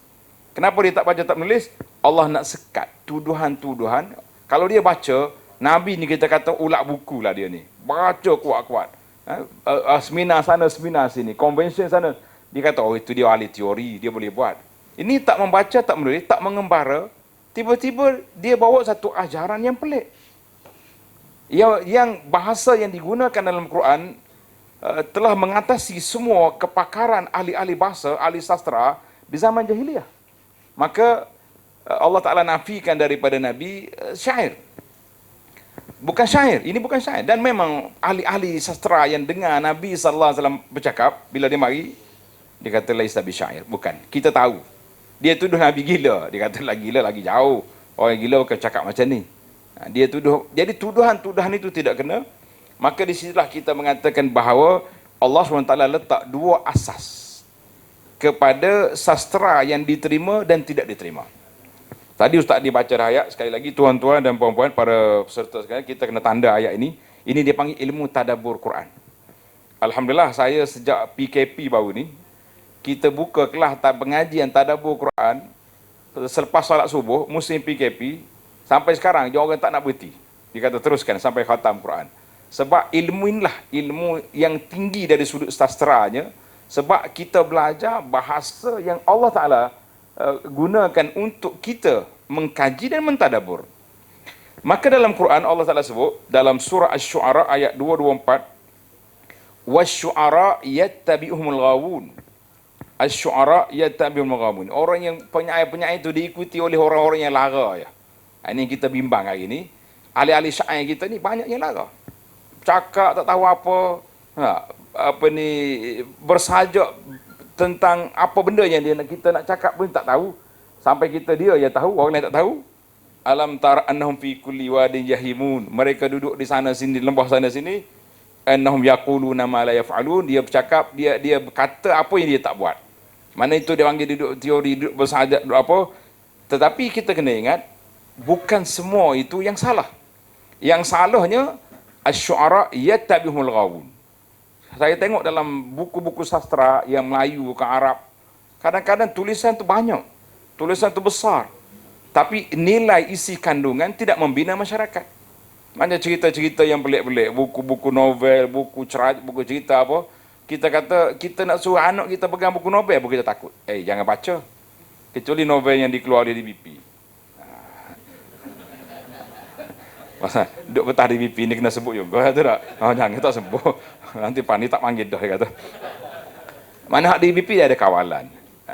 Kenapa dia tak baca, tak menulis? Allah nak sekat tuduhan-tuduhan. Kalau dia baca, Nabi ni kita kata ulak buku lah dia ni. Baca kuat-kuat. Seminar sana, seminar sini. Convention sana. Dia kata, oh itu dia ahli teori, dia boleh buat. Ini tak membaca, tak menulis, tak mengembara. Tiba-tiba dia bawa satu ajaran yang pelik. Yang bahasa yang digunakan dalam Quran telah mengatasi semua kepakaran ahli-ahli bahasa, ahli sastra di zaman jahiliyah. Maka Allah Ta'ala nafikan daripada Nabi syair. Bukan syair, ini bukan syair. Dan memang ahli-ahli sastra yang dengar Nabi SAW bercakap, bila dia mari, dia kata laisa bi syair. Bukan, kita tahu. Dia tuduh Nabi gila. Dia kata lagi gila lagi jauh. Orang gila bukan cakap macam ni. Dia tuduh. Jadi tuduhan-tuduhan itu tidak kena. Maka di situlah kita mengatakan bahawa Allah SWT letak dua asas kepada sastra yang diterima dan tidak diterima. Tadi Ustaz dibaca ayat, sekali lagi tuan-tuan dan puan-puan, para peserta sekalian, kita kena tanda ayat ini. Ini dia panggil ilmu tadabbur Quran. Alhamdulillah, saya sejak PKP baru ni, kita buka kelas pengajian tadabbur Quran selepas solat subuh, musim PKP, sampai sekarang orang tak nak berhenti. Dia kata teruskan sampai khatam Quran. Sebab ilmu inilah ilmu yang tinggi dari sudut sastranya, sebab kita belajar bahasa yang Allah Ta'ala gunakan untuk kita mengkaji dan mentadabbur. Maka dalam Quran Allah Ta'ala sebut dalam surah Asy-Syu'ara ayat 224, wasyu'ara yattabi'uhumul ghawun. Asy-Syu'ara yattabi'uhumul ghawun. Orang yang penyair-penyair itu diikuti oleh orang-orang yang lara ya. Ini kita bimbang hari ini. Ahli-ahli syair kita ni banyak yang lara. Cakap tak tahu apa, bersajak tentang apa benda yang kita nak cakap pun tak tahu. Sampai dia yang tahu, orang lain tak tahu. Alam tara annahum fi kulli wadin yahimun. Mereka duduk di sana sini, lembah sana sini. Annahum yaquluna ma la yaf'alun. Dia bercakap, dia berkata apa yang dia tak buat. Mana itu dia panggil duduk teori, duduk bersajak, duduk apa. Tetapi kita kena ingat, bukan semua itu yang salah. Yang salahnya asy-syu'ara yattabi'uhumul ghawun. Saya tengok dalam buku-buku sastra yang Melayu ke Arab, kadang-kadang tulisan tu banyak, tulisan tu besar, tapi nilai isi kandungan tidak membina masyarakat. Macam cerita-cerita yang pelik-pelik, buku-buku novel, buku cerita apa, kita kata kita nak suruh anak kita pegang buku novel pun kita takut. Jangan baca, kecuali novel yang dikeluarkan di DBP. Masa duduk betah di BP ni kena sebut juga, kata tak? Jangan tak sebut. Nanti Pani tak panggil dah, kata. Mana hak di BP dia ada kawalan.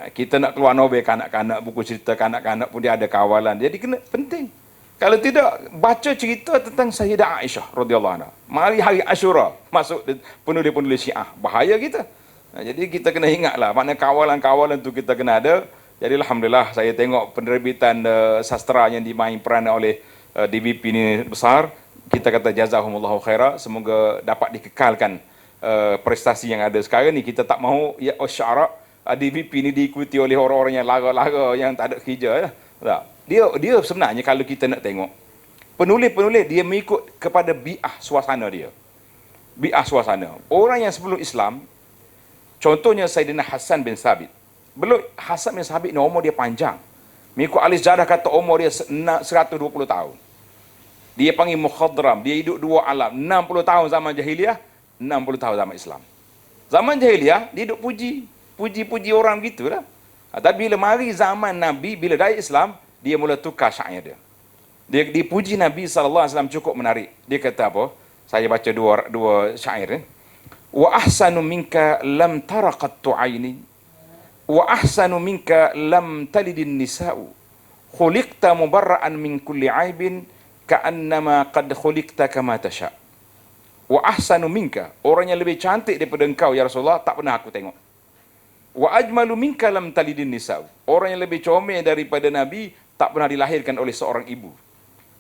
Kita nak keluar novel kanak-kanak, buku cerita kanak-kanak pun dia ada kawalan. Jadi kena penting. Kalau tidak, baca cerita tentang Sayyidah Aisyah radhiyallahu anha. Mari hari Asyura masuk penulis-penulis Syiah. Bahaya kita. Jadi kita kena ingatlah, makna kawalan-kawalan tu kita kena ada. Jadi alhamdulillah saya tengok penerbitan sastra yang dimain peranan oleh DBP ini besar. Kita kata jazahumullahu khaira, semoga dapat dikekalkan prestasi yang ada sekarang ni. Kita tak mahu ya syara DBP ini diikuti oleh orang-orang yang lara-lara yang tak ada kerja ya. Dia sebenarnya kalau kita nak tengok penulis-penulis dia mengikut kepada bi'ah suasana dia. Bi'ah suasana. Orang yang sebelum Islam, contohnya Sayyidina Hasan bin Sabit. Belum Hasan bin Sabit ni umur dia panjang. Mengikut ahli sejarah kata umur dia 120 tahun. Dia panggil mukhadram, dia hidup dua alam, 60 tahun zaman jahiliyah, 60 tahun zaman Islam. Zaman jahiliyah, dia hidup puji orang gitulah. Tapi bila mari zaman Nabi, bila dari Islam, dia mula tukar syair dia. Dia dipuji Nabi SAW cukup menarik. Dia kata apa? Saya baca dua syair. Wa ahsanu minka lam tara qattu aini wa ahsanu minka lam talidin nisa'u khuliqta mubarra'an min kulli aibin ka'annama qad khuliqta kama tasha. Wa ahsanu minka, orang yang lebih cantik daripada engkau ya Rasulullah tak pernah aku tengok. Wa ajmalu minka lam talidin nisa'u, orang yang lebih comel daripada Nabi tak pernah dilahirkan oleh seorang ibu.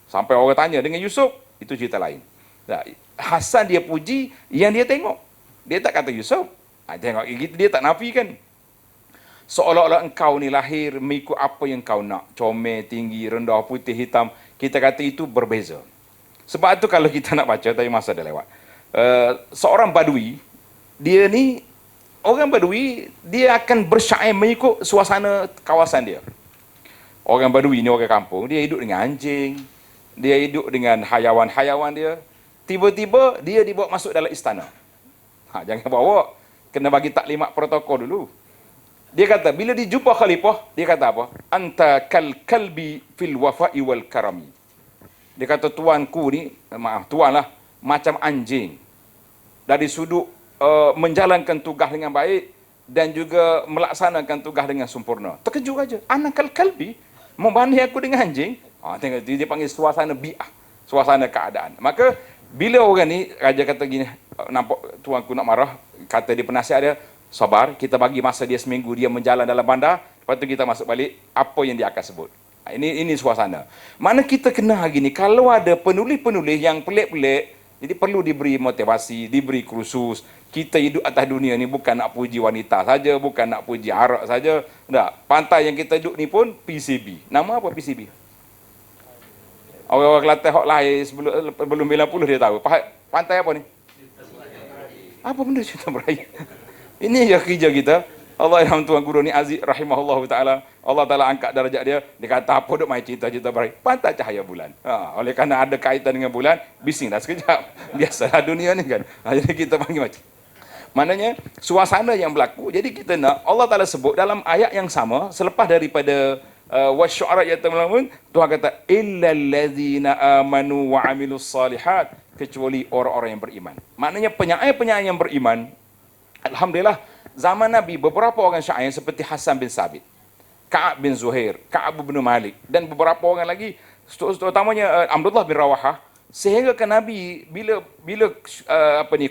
Sampai orang tanya dengan Yusuf, itu cerita lain. Nah, Hasan dia puji yang dia tengok. Dia tak kata Yusuf. Tengok gitu dia tak nafikan. Seolah-olah engkau ni lahir mengikut apa yang kau nak. Comel, tinggi, rendah, putih, hitam. Kita kata itu berbeza. Sebab itu kalau kita nak baca, tapi masa dah lewat. Seorang badui, dia ni, orang badui, dia akan bersyair mengikut suasana kawasan dia. Orang badui ni orang kampung, dia hidup dengan anjing, dia hidup dengan hayawan-hayawan dia. Tiba-tiba dia dibawa masuk dalam istana. Jangan bawa, kena bagi taklimat protokol dulu. Dia kata, bila dijumpa khalifah, dia kata apa? Anta kal kalbi fil wafa'i wal karami. Dia kata, tuanku ni, tuan lah, macam anjing. Dari sudut menjalankan tugas dengan baik, dan juga melaksanakan tugas dengan sempurna. Terkejut aja. Ana kal kalbi, membanding aku dengan anjing. Tengok, dia panggil suasana bi'ah, suasana keadaan. Maka, bila orang ni, raja kata gini, nampak tuanku nak marah, kata dia penasihat dia, sabar, kita bagi masa dia seminggu, dia menjalan dalam bandar, lepas tu kita masuk balik, apa yang dia akan sebut. Ini suasana. Mana kita kena hari ni, kalau ada penulis-penulis yang pelik-pelik, jadi perlu diberi motivasi, diberi kursus. Kita hidup atas dunia ni bukan nak puji wanita saja, bukan nak puji arak saja. Tak, pantai yang kita duduk ni pun PCB. Nama apa PCB? Orang-orang Kelantan hok lahir sebelum 90 dia tahu. Pantai apa ni? Apa benda Cinta Beraya? Ini ya kerja kita. Allah yang Tuan Guru ni Aziz rahimahullah ta'ala. Allah Ta'ala angkat darjat dia. Dia kata apa duk main cinta-cinta Beraya? Pantai cahaya bulan. Oleh kerana ada kaitan dengan bulan, bising dah sekejap. Biasalah dunia ni kan. Jadi kita panggil macam. Maknanya suasana yang berlaku. Jadi kita nak Allah Ta'ala sebut dalam ayat yang sama selepas daripada wasyu'ara yatamamun, Tuhan kata illal ladzina amanu wa amilus salihat, kecuali orang-orang yang beriman. Maknanya penyair-penyair yang beriman, alhamdulillah, zaman Nabi beberapa orang syair seperti Hasan bin Sabit, Ka'ab bin Zuhair, Ka'ab bin Malik dan beberapa orang lagi, terutamanya Abdullah bin Rawahah, sehingga ke Nabi bila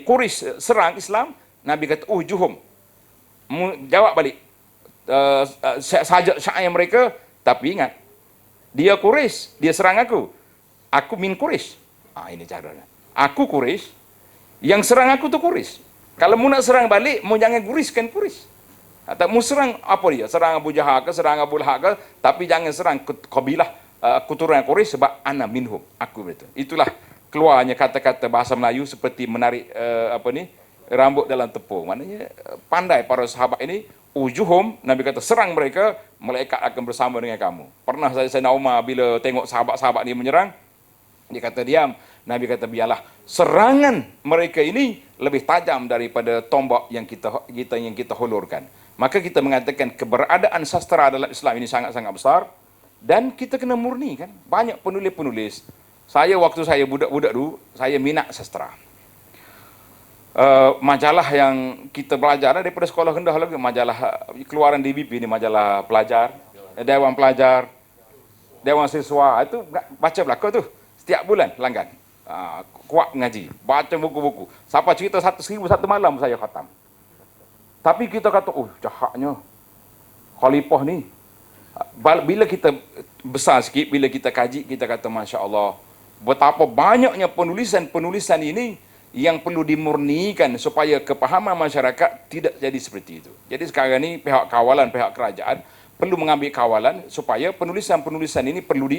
Quraisy serang Islam, Nabi kata juhum, jawab balik sajak syair mereka. Tapi ingat, dia Quraisy, dia serang aku min Quraisy. Ini caranya. Aku Quraisy, yang serang aku tu Quraisy. Kalau mu nak serang balik, mu jangan guriskan Quraisy. Atau mu serang apa dia? Serang Abu Jahal ke, serang Abu Lahab ke, tapi jangan serang kabilah keturunan Quraisy sebab ana minhum. Aku betul. Itulah keluarnya kata-kata bahasa Melayu seperti menarik rambut dalam tepung. Maknanya pandai para sahabat ini. Ujuhum, Nabi kata serang mereka, malaikat akan bersama dengan kamu. Pernah Sayyidina Umar bila tengok sahabat-sahabat ni menyerang, dia kata diam. Nabi kata biarlah serangan mereka ini lebih tajam daripada tombak yang kita hulurkan. Maka kita mengatakan keberadaan sastra dalam Islam ini sangat-sangat besar, dan kita kena murni kan. Banyak penulis-penulis. Waktu saya budak-budak dulu, saya minat sastra. Majalah yang kita belajar daripada sekolah rendah lagi, majalah keluaran DBP ni, majalah pelajar, Dewan Pelajar, Dewan Siswa, itu baca belakang tu setiap bulan langgan. Kuat mengaji, baca buku-buku. Siapa cerita 1,000 satu malam saya khatam. Tapi kita kata, jahatnya khalifah ni. Bila kita besar sikit, bila kita kaji, kita kata Masya Allah, betapa banyaknya penulisan-penulisan ini yang perlu dimurnikan supaya kepahaman masyarakat tidak jadi seperti itu. Jadi sekarang ini pihak kawalan, pihak kerajaan perlu mengambil kawalan supaya penulisan-penulisan ini perlu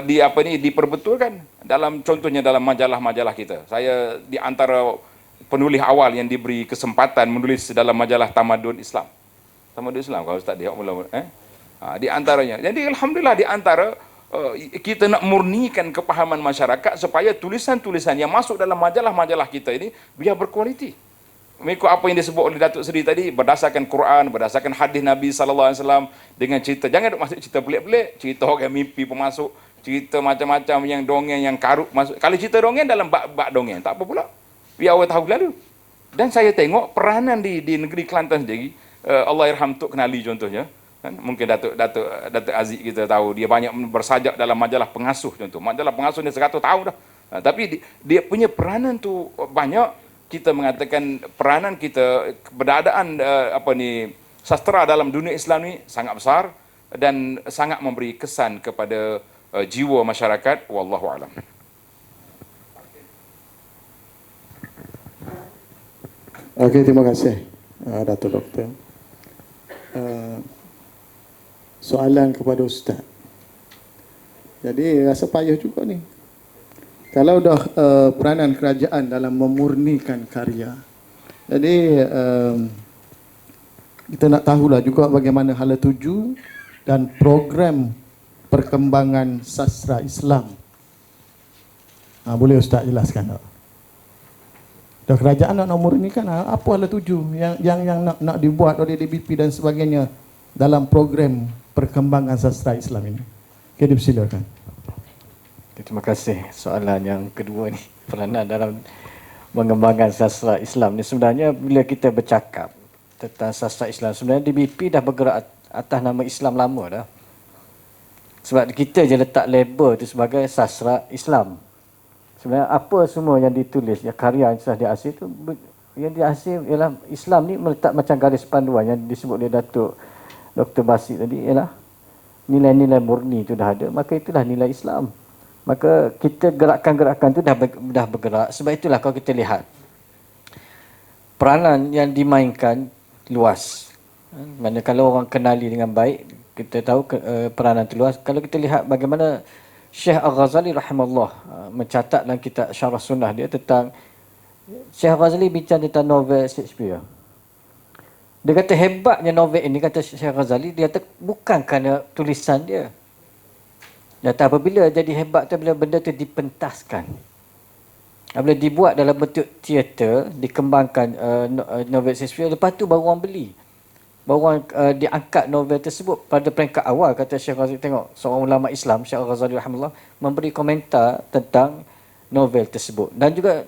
diperbetulkan contohnya dalam majalah-majalah kita. Saya di antara penulis awal yang diberi kesempatan menulis dalam majalah Tamadun Islam. Tamadun Islam kalau Ustaz dia mula di antaranya. Jadi alhamdulillah di antara kita nak murnikan kepahaman masyarakat supaya tulisan-tulisan yang masuk dalam majalah-majalah kita ini biar berkualiti. Mengikut apa yang disebut oleh Datuk Seri tadi, berdasarkan Quran, berdasarkan hadis Nabi SAW, dengan cerita. Jangan masuk cerita pelik-pelik, cerita orang mimpi pemasuk, cerita macam-macam yang dongeng, yang karut masuk. Kalau cerita dongeng dalam bab dongeng, tak apa pula. Biar orang tahu lalu. Dan saya tengok peranan di negeri Kelantan sendiri, Allah irham Tok Kenali contohnya, kan? Mungkin Datuk Aziz kita tahu dia banyak bersajak dalam majalah Pengasuh contoh. Majalah Pengasuh ni 100 tahun dah. Tapi dia punya peranan tu banyak. Kita mengatakan peranan kita, keberadaan sastra dalam dunia Islam ni sangat besar dan sangat memberi kesan kepada jiwa masyarakat. Wallahu a'lam. Okey, terima kasih Datuk Doktor. Soalan kepada Ustaz. Jadi rasa payah juga ni. Kalau dah peranan kerajaan dalam memurnikan karya. Jadi kita nak tahulah juga bagaimana hala tuju dan program perkembangan sastra Islam. Boleh Ustaz jelaskan tak? Dah kerajaan nak memurnikan, apa hala tuju yang nak dibuat oleh DBP dan sebagainya dalam program perkembangan sastra Islam ini? Okay, dipersilakan. Terima kasih. Soalan yang kedua ni, peranan dalam mengembangkan sastra Islam ni, sebenarnya bila kita bercakap tentang sastra Islam, sebenarnya DBP dah bergerak atas nama Islam lama dah. Sebab kita je letak label tu sebagai sastra Islam. Sebenarnya apa semua yang ditulis, ya karya yang telah dihasil tu, yang dihasil ialah Islam ni meletak macam garis panduan yang disebut oleh Datuk Dr. Basit tadi, ialah nilai-nilai murni tu dah ada, maka itulah nilai Islam. Maka kita gerakan-gerakan tu dah bergerak. Sebab itulah kalau kita lihat peranan yang dimainkan luas. Mana kalau orang kenali dengan baik, kita tahu peranan itu luas. Kalau kita lihat bagaimana Syekh Al-Ghazali rahimahullah mencatat dalam kitab Syarah Sunnah dia tentang, Syekh Al-Ghazali bincang tentang novel Shakespeare. Dia kata hebatnya novel ini, kata Syekh Al-Ghazali, dia kata bukan kerana tulisan dia. Dan apabila jadi hebat tu bila benda tu dipentaskan, apabila dibuat dalam bentuk teater, dikembangkan novel Shakespeare, lepas tu baru orang beli, baru orang diangkat novel tersebut. Pada peringkat awal, kata Syekh Ghazali, tengok seorang ulama Islam, Syekh Ghazali rahimahullah, memberi komentar tentang novel tersebut. Dan juga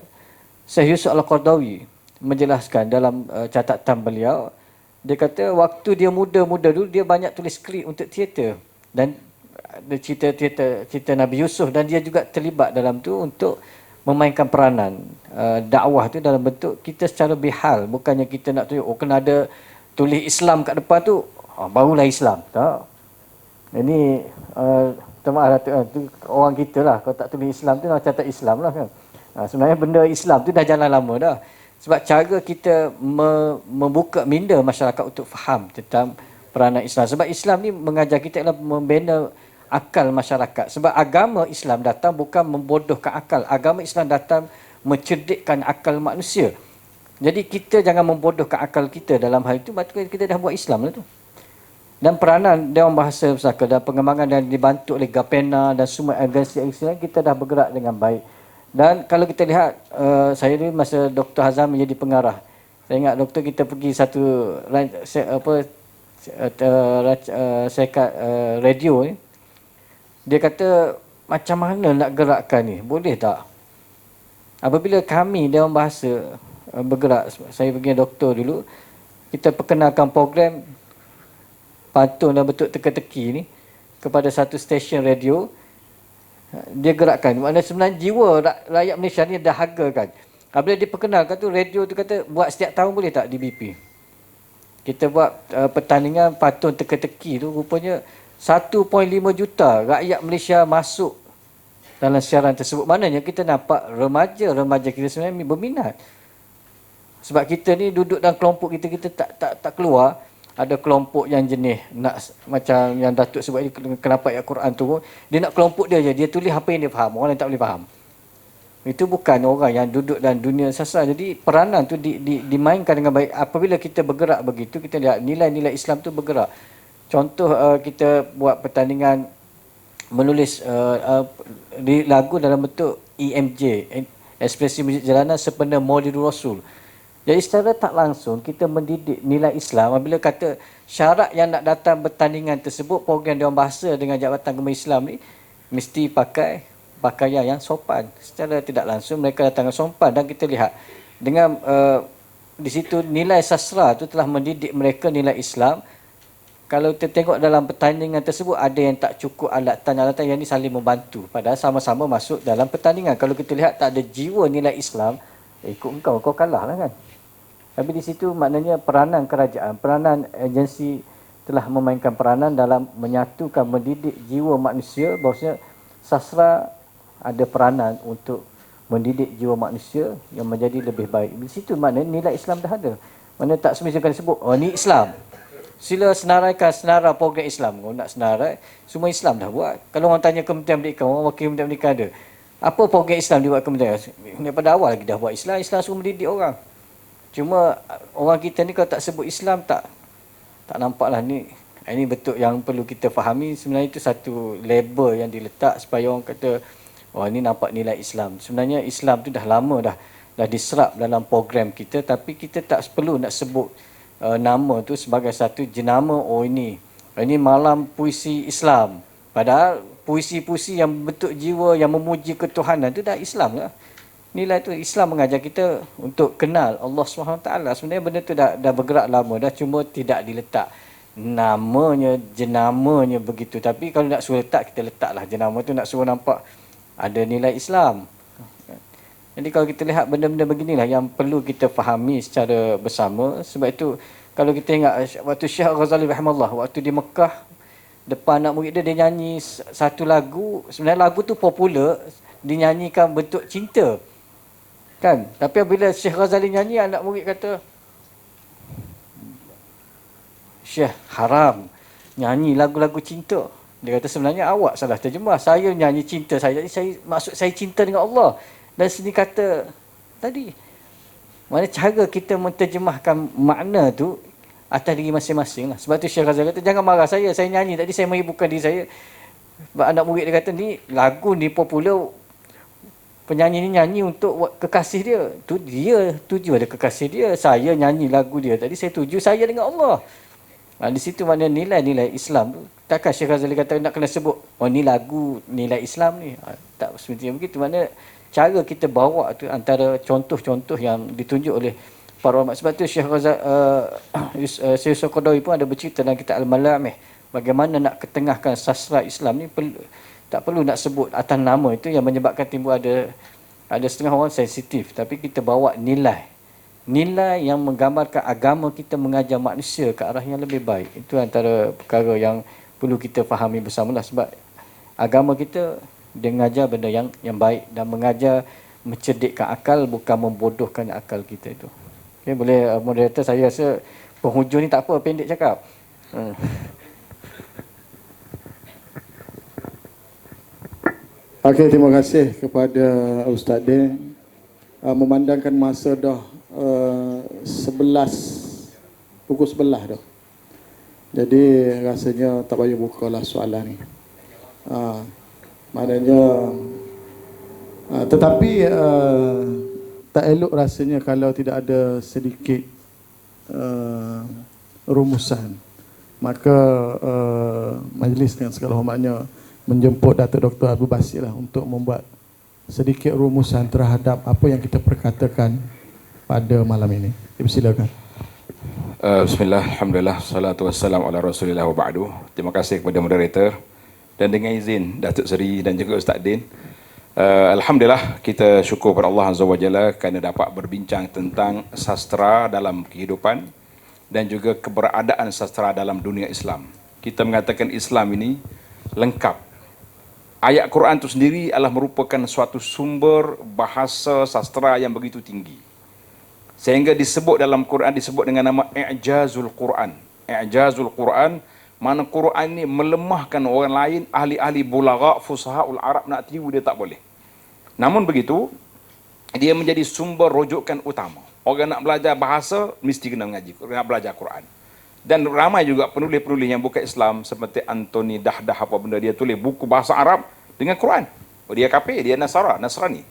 Syekh Yusuf Al-Qardawi menjelaskan dalam catatan beliau, dia kata waktu dia muda-muda dulu, dia banyak tulis skrip untuk teater dan cerita Nabi Yusuf, dan dia juga terlibat dalam tu untuk memainkan peranan dakwah tu dalam bentuk kita secara bihal, bukannya kita nak tunjuk kena ada tulis Islam kat depan tu barulah Islam. Tak. Ini tu orang kita lah, kalau tak tulis Islam tu nak catat Islam lah kan. Sebenarnya benda Islam tu dah jalan lama dah. Sebab cara kita membuka minda masyarakat untuk faham tentang peranan Islam. Sebab Islam ni mengajar kita adalah membina akal masyarakat. Sebab agama Islam datang bukan membodohkan akal. Agama Islam datang mencerdikkan akal manusia. Jadi kita jangan membodohkan akal kita dalam hal itu. Maksudnya kita dah buat Islam lah tu. Dan peranan Dewan Bahasa Pusaka dan pengembangan dan dibantu oleh Gapena dan semua agensi Islam, kita dah bergerak dengan baik. Dan kalau kita lihat, saya dulu masa Dr. Hazam menjadi pengarah, saya ingat doktor kita pergi satu radio ni. Dia kata, macam mana nak gerakkan ni? Boleh tak? Apabila kami Dewan Bahasa bergerak, saya pergi doktor dulu, kita perkenalkan program pantun dan bentuk teka-teki ni kepada satu stesen radio. Dia gerakkan. Maknanya sebenarnya jiwa rakyat Malaysia ni dah hargakan. Apabila diperkenalkan tu, radio tu kata, buat setiap tahun boleh tak DBP? Kita buat pertandingan pantun teka-teki tu, rupanya 1.5 juta rakyat Malaysia masuk dalam siaran tersebut. Maknanya kita nampak remaja kita sebenarnya berminat. Sebab kita ni duduk dalam kelompok kita tak keluar. Ada kelompok yang jenis nak macam yang Datuk sebut ni, kenapa ayat Quran tu, dia nak kelompok dia je, dia tulis apa yang dia faham, orang lain tak boleh faham. Itu bukan orang yang duduk dalam dunia sastra. Jadi peranan tu dimainkan dengan baik. Apabila kita bergerak begitu, kita lihat nilai-nilai Islam tu bergerak. Contoh kita buat pertandingan menulis lagu dalam bentuk EMJ, ekspresi muzik jalanan sempena Maulidul Rasul. Jadi secara tak langsung kita mendidik nilai Islam. Apabila kata syarat yang nak datang pertandingan tersebut, program Dewan Bahasa dengan Jabatan Agama Islam ni mesti pakai pakaian yang sopan. Secara tidak langsung mereka datang dengan sopan, dan kita lihat dengan di situ nilai sastra tu telah mendidik mereka nilai Islam. Kalau kita tengok dalam pertandingan tersebut, ada yang tak cukup alatan yang ni saling membantu. Padahal sama-sama masuk dalam pertandingan. Kalau kita lihat tak ada jiwa nilai Islam, ikut kau kalah lah kan. Tapi di situ maknanya peranan kerajaan, peranan agensi telah memainkan peranan dalam menyatukan, mendidik jiwa manusia. Bahawasanya sastra ada peranan untuk mendidik jiwa manusia yang menjadi lebih baik. Di situ maknanya nilai Islam dah ada. Mana tak semestinya disebut, oh ni Islam. Sila senaraikan senarai program Islam. Kalau nak senarai, semua Islam dah buat. Kalau orang tanya Kementerian Pendidikan, orang wakil Kementerian Pendidikan ada. Apa program Islam dibuat Kementerian? Daripada awal lagi dah buat Islam. Islam suruh mendidik orang. Cuma orang kita ni kalau tak sebut Islam, tak nampaklah ni. Ini betul yang perlu kita fahami. Sebenarnya itu satu label yang diletak supaya orang kata, oh ini nampak nilai Islam. Sebenarnya Islam tu dah lama dah diserap dalam program kita. Tapi kita tak perlu nak sebut nama tu sebagai satu jenama, oh ini malam puisi Islam. Padahal puisi-puisi yang bentuk jiwa yang memuji ketuhanan tu dah Islam lah. Nilai tu Islam mengajar kita untuk kenal Allah SWT. Sebenarnya benda tu dah bergerak lama dah, cuma tidak diletak namanya, jenamanya begitu. Tapi kalau nak suruh letak, kita letaklah jenama tu, nak suruh nampak ada nilai Islam. Jadi kalau kita lihat benda-benda beginilah yang perlu kita fahami secara bersama. Sebab itu kalau kita ingat waktu Syekh Ghazali rahimahullah, waktu di Mekah, depan anak murid dia nyanyi satu lagu. Sebenarnya lagu tu popular, dinyanyikan bentuk cinta. Kan? Tapi bila Syekh Ghazali nyanyi, anak murid kata, Syekh haram nyanyi lagu-lagu cinta. Dia kata sebenarnya awak salah terjemah. Saya nyanyi cinta saya. Jadi maksud saya cinta dengan Allah. Dan sini kata tadi, mana cara kita menterjemahkan makna tu atas diri masing-masing lah. Sebab tu Syekh Ghazali kata, jangan marah saya nyanyi tadi, saya menghiburkan diri saya. Sebab anak murid dia kata, ni lagu ni popular, penyanyi ni nyanyi untuk kekasih dia. Tu dia tuju ada kekasih dia. Saya nyanyi lagu dia tadi, saya tuju saya dengan Allah. Di situ mana nilai-nilai Islam tu. Takkan Syekh Ghazali kata nak kena sebut, oh ni lagu nilai Islam ni. Tak semestinya begitu. Mana cara kita bawa tu antara contoh-contoh yang ditunjuk oleh para ulama. Sebab tu Syekh Syekh Qadawi pun ada bercerita dalam kitab Al-Malamih, bagaimana nak ketengahkan sastra Islam ni. Tak perlu nak sebut atas nama itu, yang menyebabkan timbul ada setengah orang sensitif. Tapi kita bawa nilai yang menggambarkan agama kita mengajar manusia ke arah yang lebih baik. Itu antara perkara yang perlu kita fahami bersamalah. Sebab agama kita, dia mengajar benda yang baik dan mengajar mencerdikkan akal, bukan membodohkan akal kita itu. Okay, boleh moderator, saya rasa penghujung ni tak apa, pendek cakap. Okey, terima kasih kepada Ustaz Din. Memandangkan masa dah pukul 11 dah. Jadi rasanya tak payah bukalah soalan ni. Maknanya tetapi tak elok rasanya kalau tidak ada sedikit rumusan. Maka majlis dengan segala hormatnya menjemput Datuk Dr. Abu Basir lah untuk membuat sedikit rumusan terhadap apa yang kita perkatakan pada malam ini. Silakan. Bismillah, alhamdulillah, salatu wassalamu ala rasulillah wa ba'du. Terima kasih kepada moderator. Dan dengan izin Datuk Seri dan juga Ustaz Din, alhamdulillah kita syukur kepada Allah Azza wa Jalla kerana dapat berbincang tentang sastra dalam kehidupan dan juga keberadaan sastra dalam dunia Islam. Kita mengatakan Islam ini lengkap. Ayat Quran itu sendiri adalah merupakan suatu sumber bahasa sastra yang begitu tinggi. Sehingga disebut dalam Quran, disebut dengan nama I'jazul Quran. I'jazul Quran, mana Quran ini melemahkan orang lain, ahli-ahli bulagha, fusahaul Arab nak tiru dia tak boleh. Namun begitu, dia menjadi sumber rujukan utama. Orang nak belajar bahasa, mesti kena mengaji, nak belajar Quran. Dan ramai juga penulis-penulis yang bukan Islam, seperti Anthony Dahdah, apa benda, dia tulis buku bahasa Arab dengan Quran. Oh, dia kafir, dia Nasrani.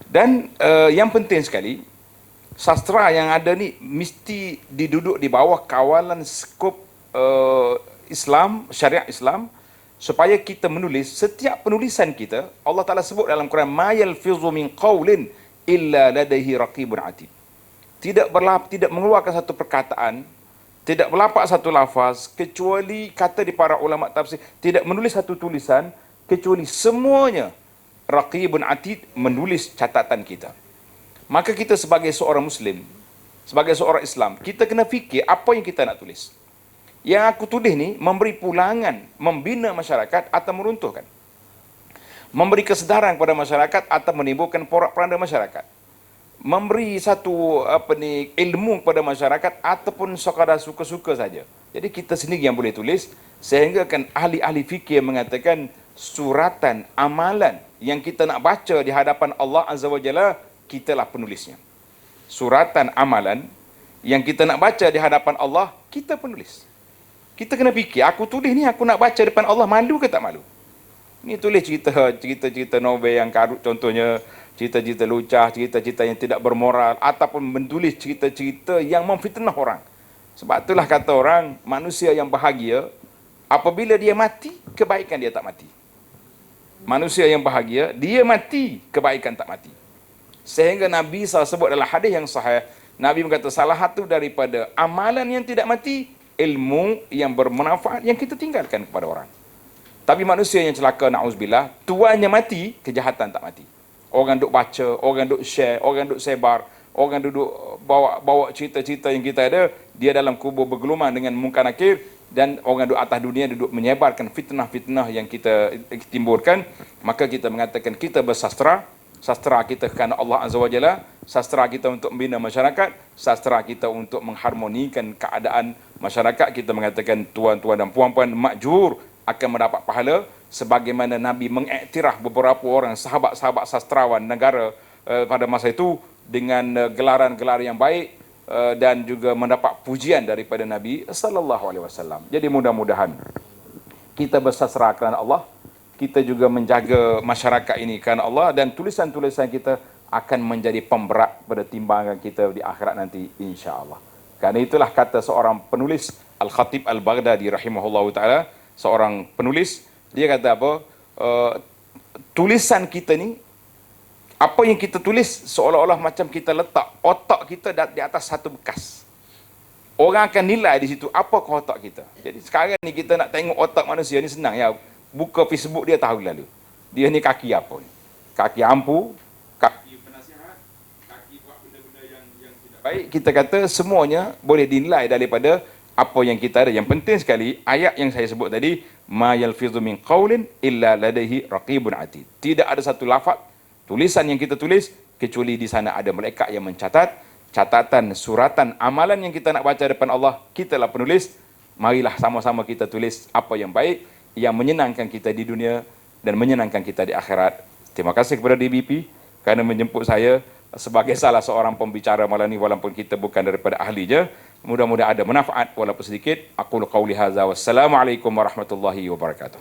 Dan yang penting sekali, sastra yang ada ni mesti diduduk di bawah kawalan skop Islam, syariat Islam, supaya kita menulis, setiap penulisan kita, Allah Ta'ala sebut dalam Quran, ma yalfizu min qawlin illa ladaihi raqibun atid. tidak mengeluarkan satu perkataan, tidak melapak satu lafaz, kecuali kata di para ulama tafsir, tidak menulis satu tulisan, kecuali semuanya Raqibun Atid menulis catatan kita. Maka kita sebagai seorang Muslim, sebagai seorang Islam, kita kena fikir apa yang kita nak tulis. Yang aku tulis ni memberi pulangan, membina masyarakat atau meruntuhkan. Memberi kesedaran kepada masyarakat atau menimbulkan porak-poranda masyarakat. Memberi satu ilmu kepada masyarakat ataupun sekadar suka-suka saja. Jadi kita sendiri yang boleh tulis, sehingga kan ahli-ahli fikir mengatakan suratan amalan yang kita nak baca di hadapan Allah Azza wa Jalla, kitalah penulisnya. Suratan amalan yang kita nak baca di hadapan Allah, kita penulis. Kita kena fikir, aku tulis ni aku nak baca depan Allah, malu ke tak malu? Ni tulis cerita-cerita novel yang karut, contohnya cerita-cerita lucah, cerita-cerita yang tidak bermoral, ataupun menulis cerita-cerita yang memfitnah orang. Sebab itulah kata orang, manusia yang bahagia, apabila dia mati, kebaikan dia tak mati. Manusia yang bahagia, dia mati, kebaikan tak mati. Sehingga Nabi SAW sebut dalam hadis yang sahih, Nabi berkata, salah satu daripada amalan yang tidak mati, ilmu yang bermanfaat yang kita tinggalkan kepada orang. Tapi manusia yang celaka, na'uzubillah, tuannya mati, kejahatan tak mati. Orang duk baca, orang duk share, orang duk sebar, orang duduk bawa cerita-cerita yang kita ada, dia dalam kubur bergeluman dengan mungkar nakir, dan orang duk atas dunia duduk menyebarkan fitnah-fitnah yang kita timbulkan. Maka kita mengatakan kita bersastra, sastra kita kerana Allah Azza wa Jalla, sastra kita untuk membina masyarakat, sastra kita untuk mengharmonikan keadaan masyarakat. Kita mengatakan tuan-tuan dan puan-puan makjur akan mendapat pahala, sebagaimana Nabi mengiktiraf beberapa orang sahabat-sahabat sastrawan negara pada masa itu dengan gelaran-gelar yang baik dan juga mendapat pujian daripada Nabi sallallahu alaihi wasallam. Jadi mudah-mudahan kita bersastra kerana Allah, kita juga menjaga masyarakat ini kerana Allah, dan tulisan-tulisan kita akan menjadi pemberat pada timbangan kita di akhirat nanti, insya-Allah. Kerana itulah kata seorang penulis, Al-Khatib Al-Baghdadi rahimahullahu taala, seorang penulis, dia kata apa? Tulisan kita ni, apa yang kita tulis seolah-olah macam kita letak otak kita di atas satu bekas. Orang akan nilai di situ apa otak kita. Jadi sekarang ni kita nak tengok otak manusia ni senang ya. Buka Facebook dia tahu lalu. Dia ni kaki apa ni? Kaki ampu, kaki penasihat, kaki buat benda-benda yang tidak baik. Kita kata semuanya boleh dinilai daripada apa yang kita ada. Yang penting sekali, ayat yang saya sebut tadi, ma yalfizu min qaulin illa ladaihi raqibun atid. Tidak ada satu lafaz tulisan yang kita tulis kecuali di sana ada malaikat yang mencatat. Catatan suratan amalan yang kita nak baca depan Allah, kitalah penulis. Marilah sama-sama kita tulis apa yang baik, yang menyenangkan kita di dunia dan menyenangkan kita di akhirat. Terima kasih kepada DBP kerana menjemput saya sebagai salah seorang pembicara malam ini, walaupun kita bukan daripada ahli je. Mudah-mudahan ada manfaat walaupun sedikit. Aqulu qauli hadza, wassalamualaikum warahmatullahi wabarakatuh.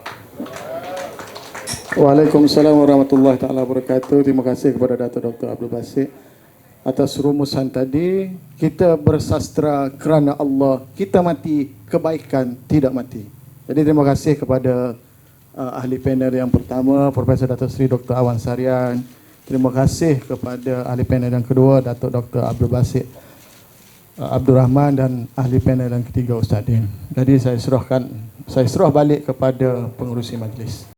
Waalaikumsalam warahmatullahi taala wabarakatuh. Terima kasih kepada Dato' Dr. Abdul Basit atas rumusan tadi. Kita bersastra kerana Allah, kita mati, kebaikan tidak mati. Jadi terima kasih kepada ahli panel yang pertama, Profesor Dato' Seri Dr. Awan Sarian. Terima kasih kepada ahli panel yang kedua, Dato' Dr. Abdul Basit Abdul Rahman, dan ahli panel yang ketiga, Ustaz Din. Jadi saya serah balik kepada pengerusi majlis.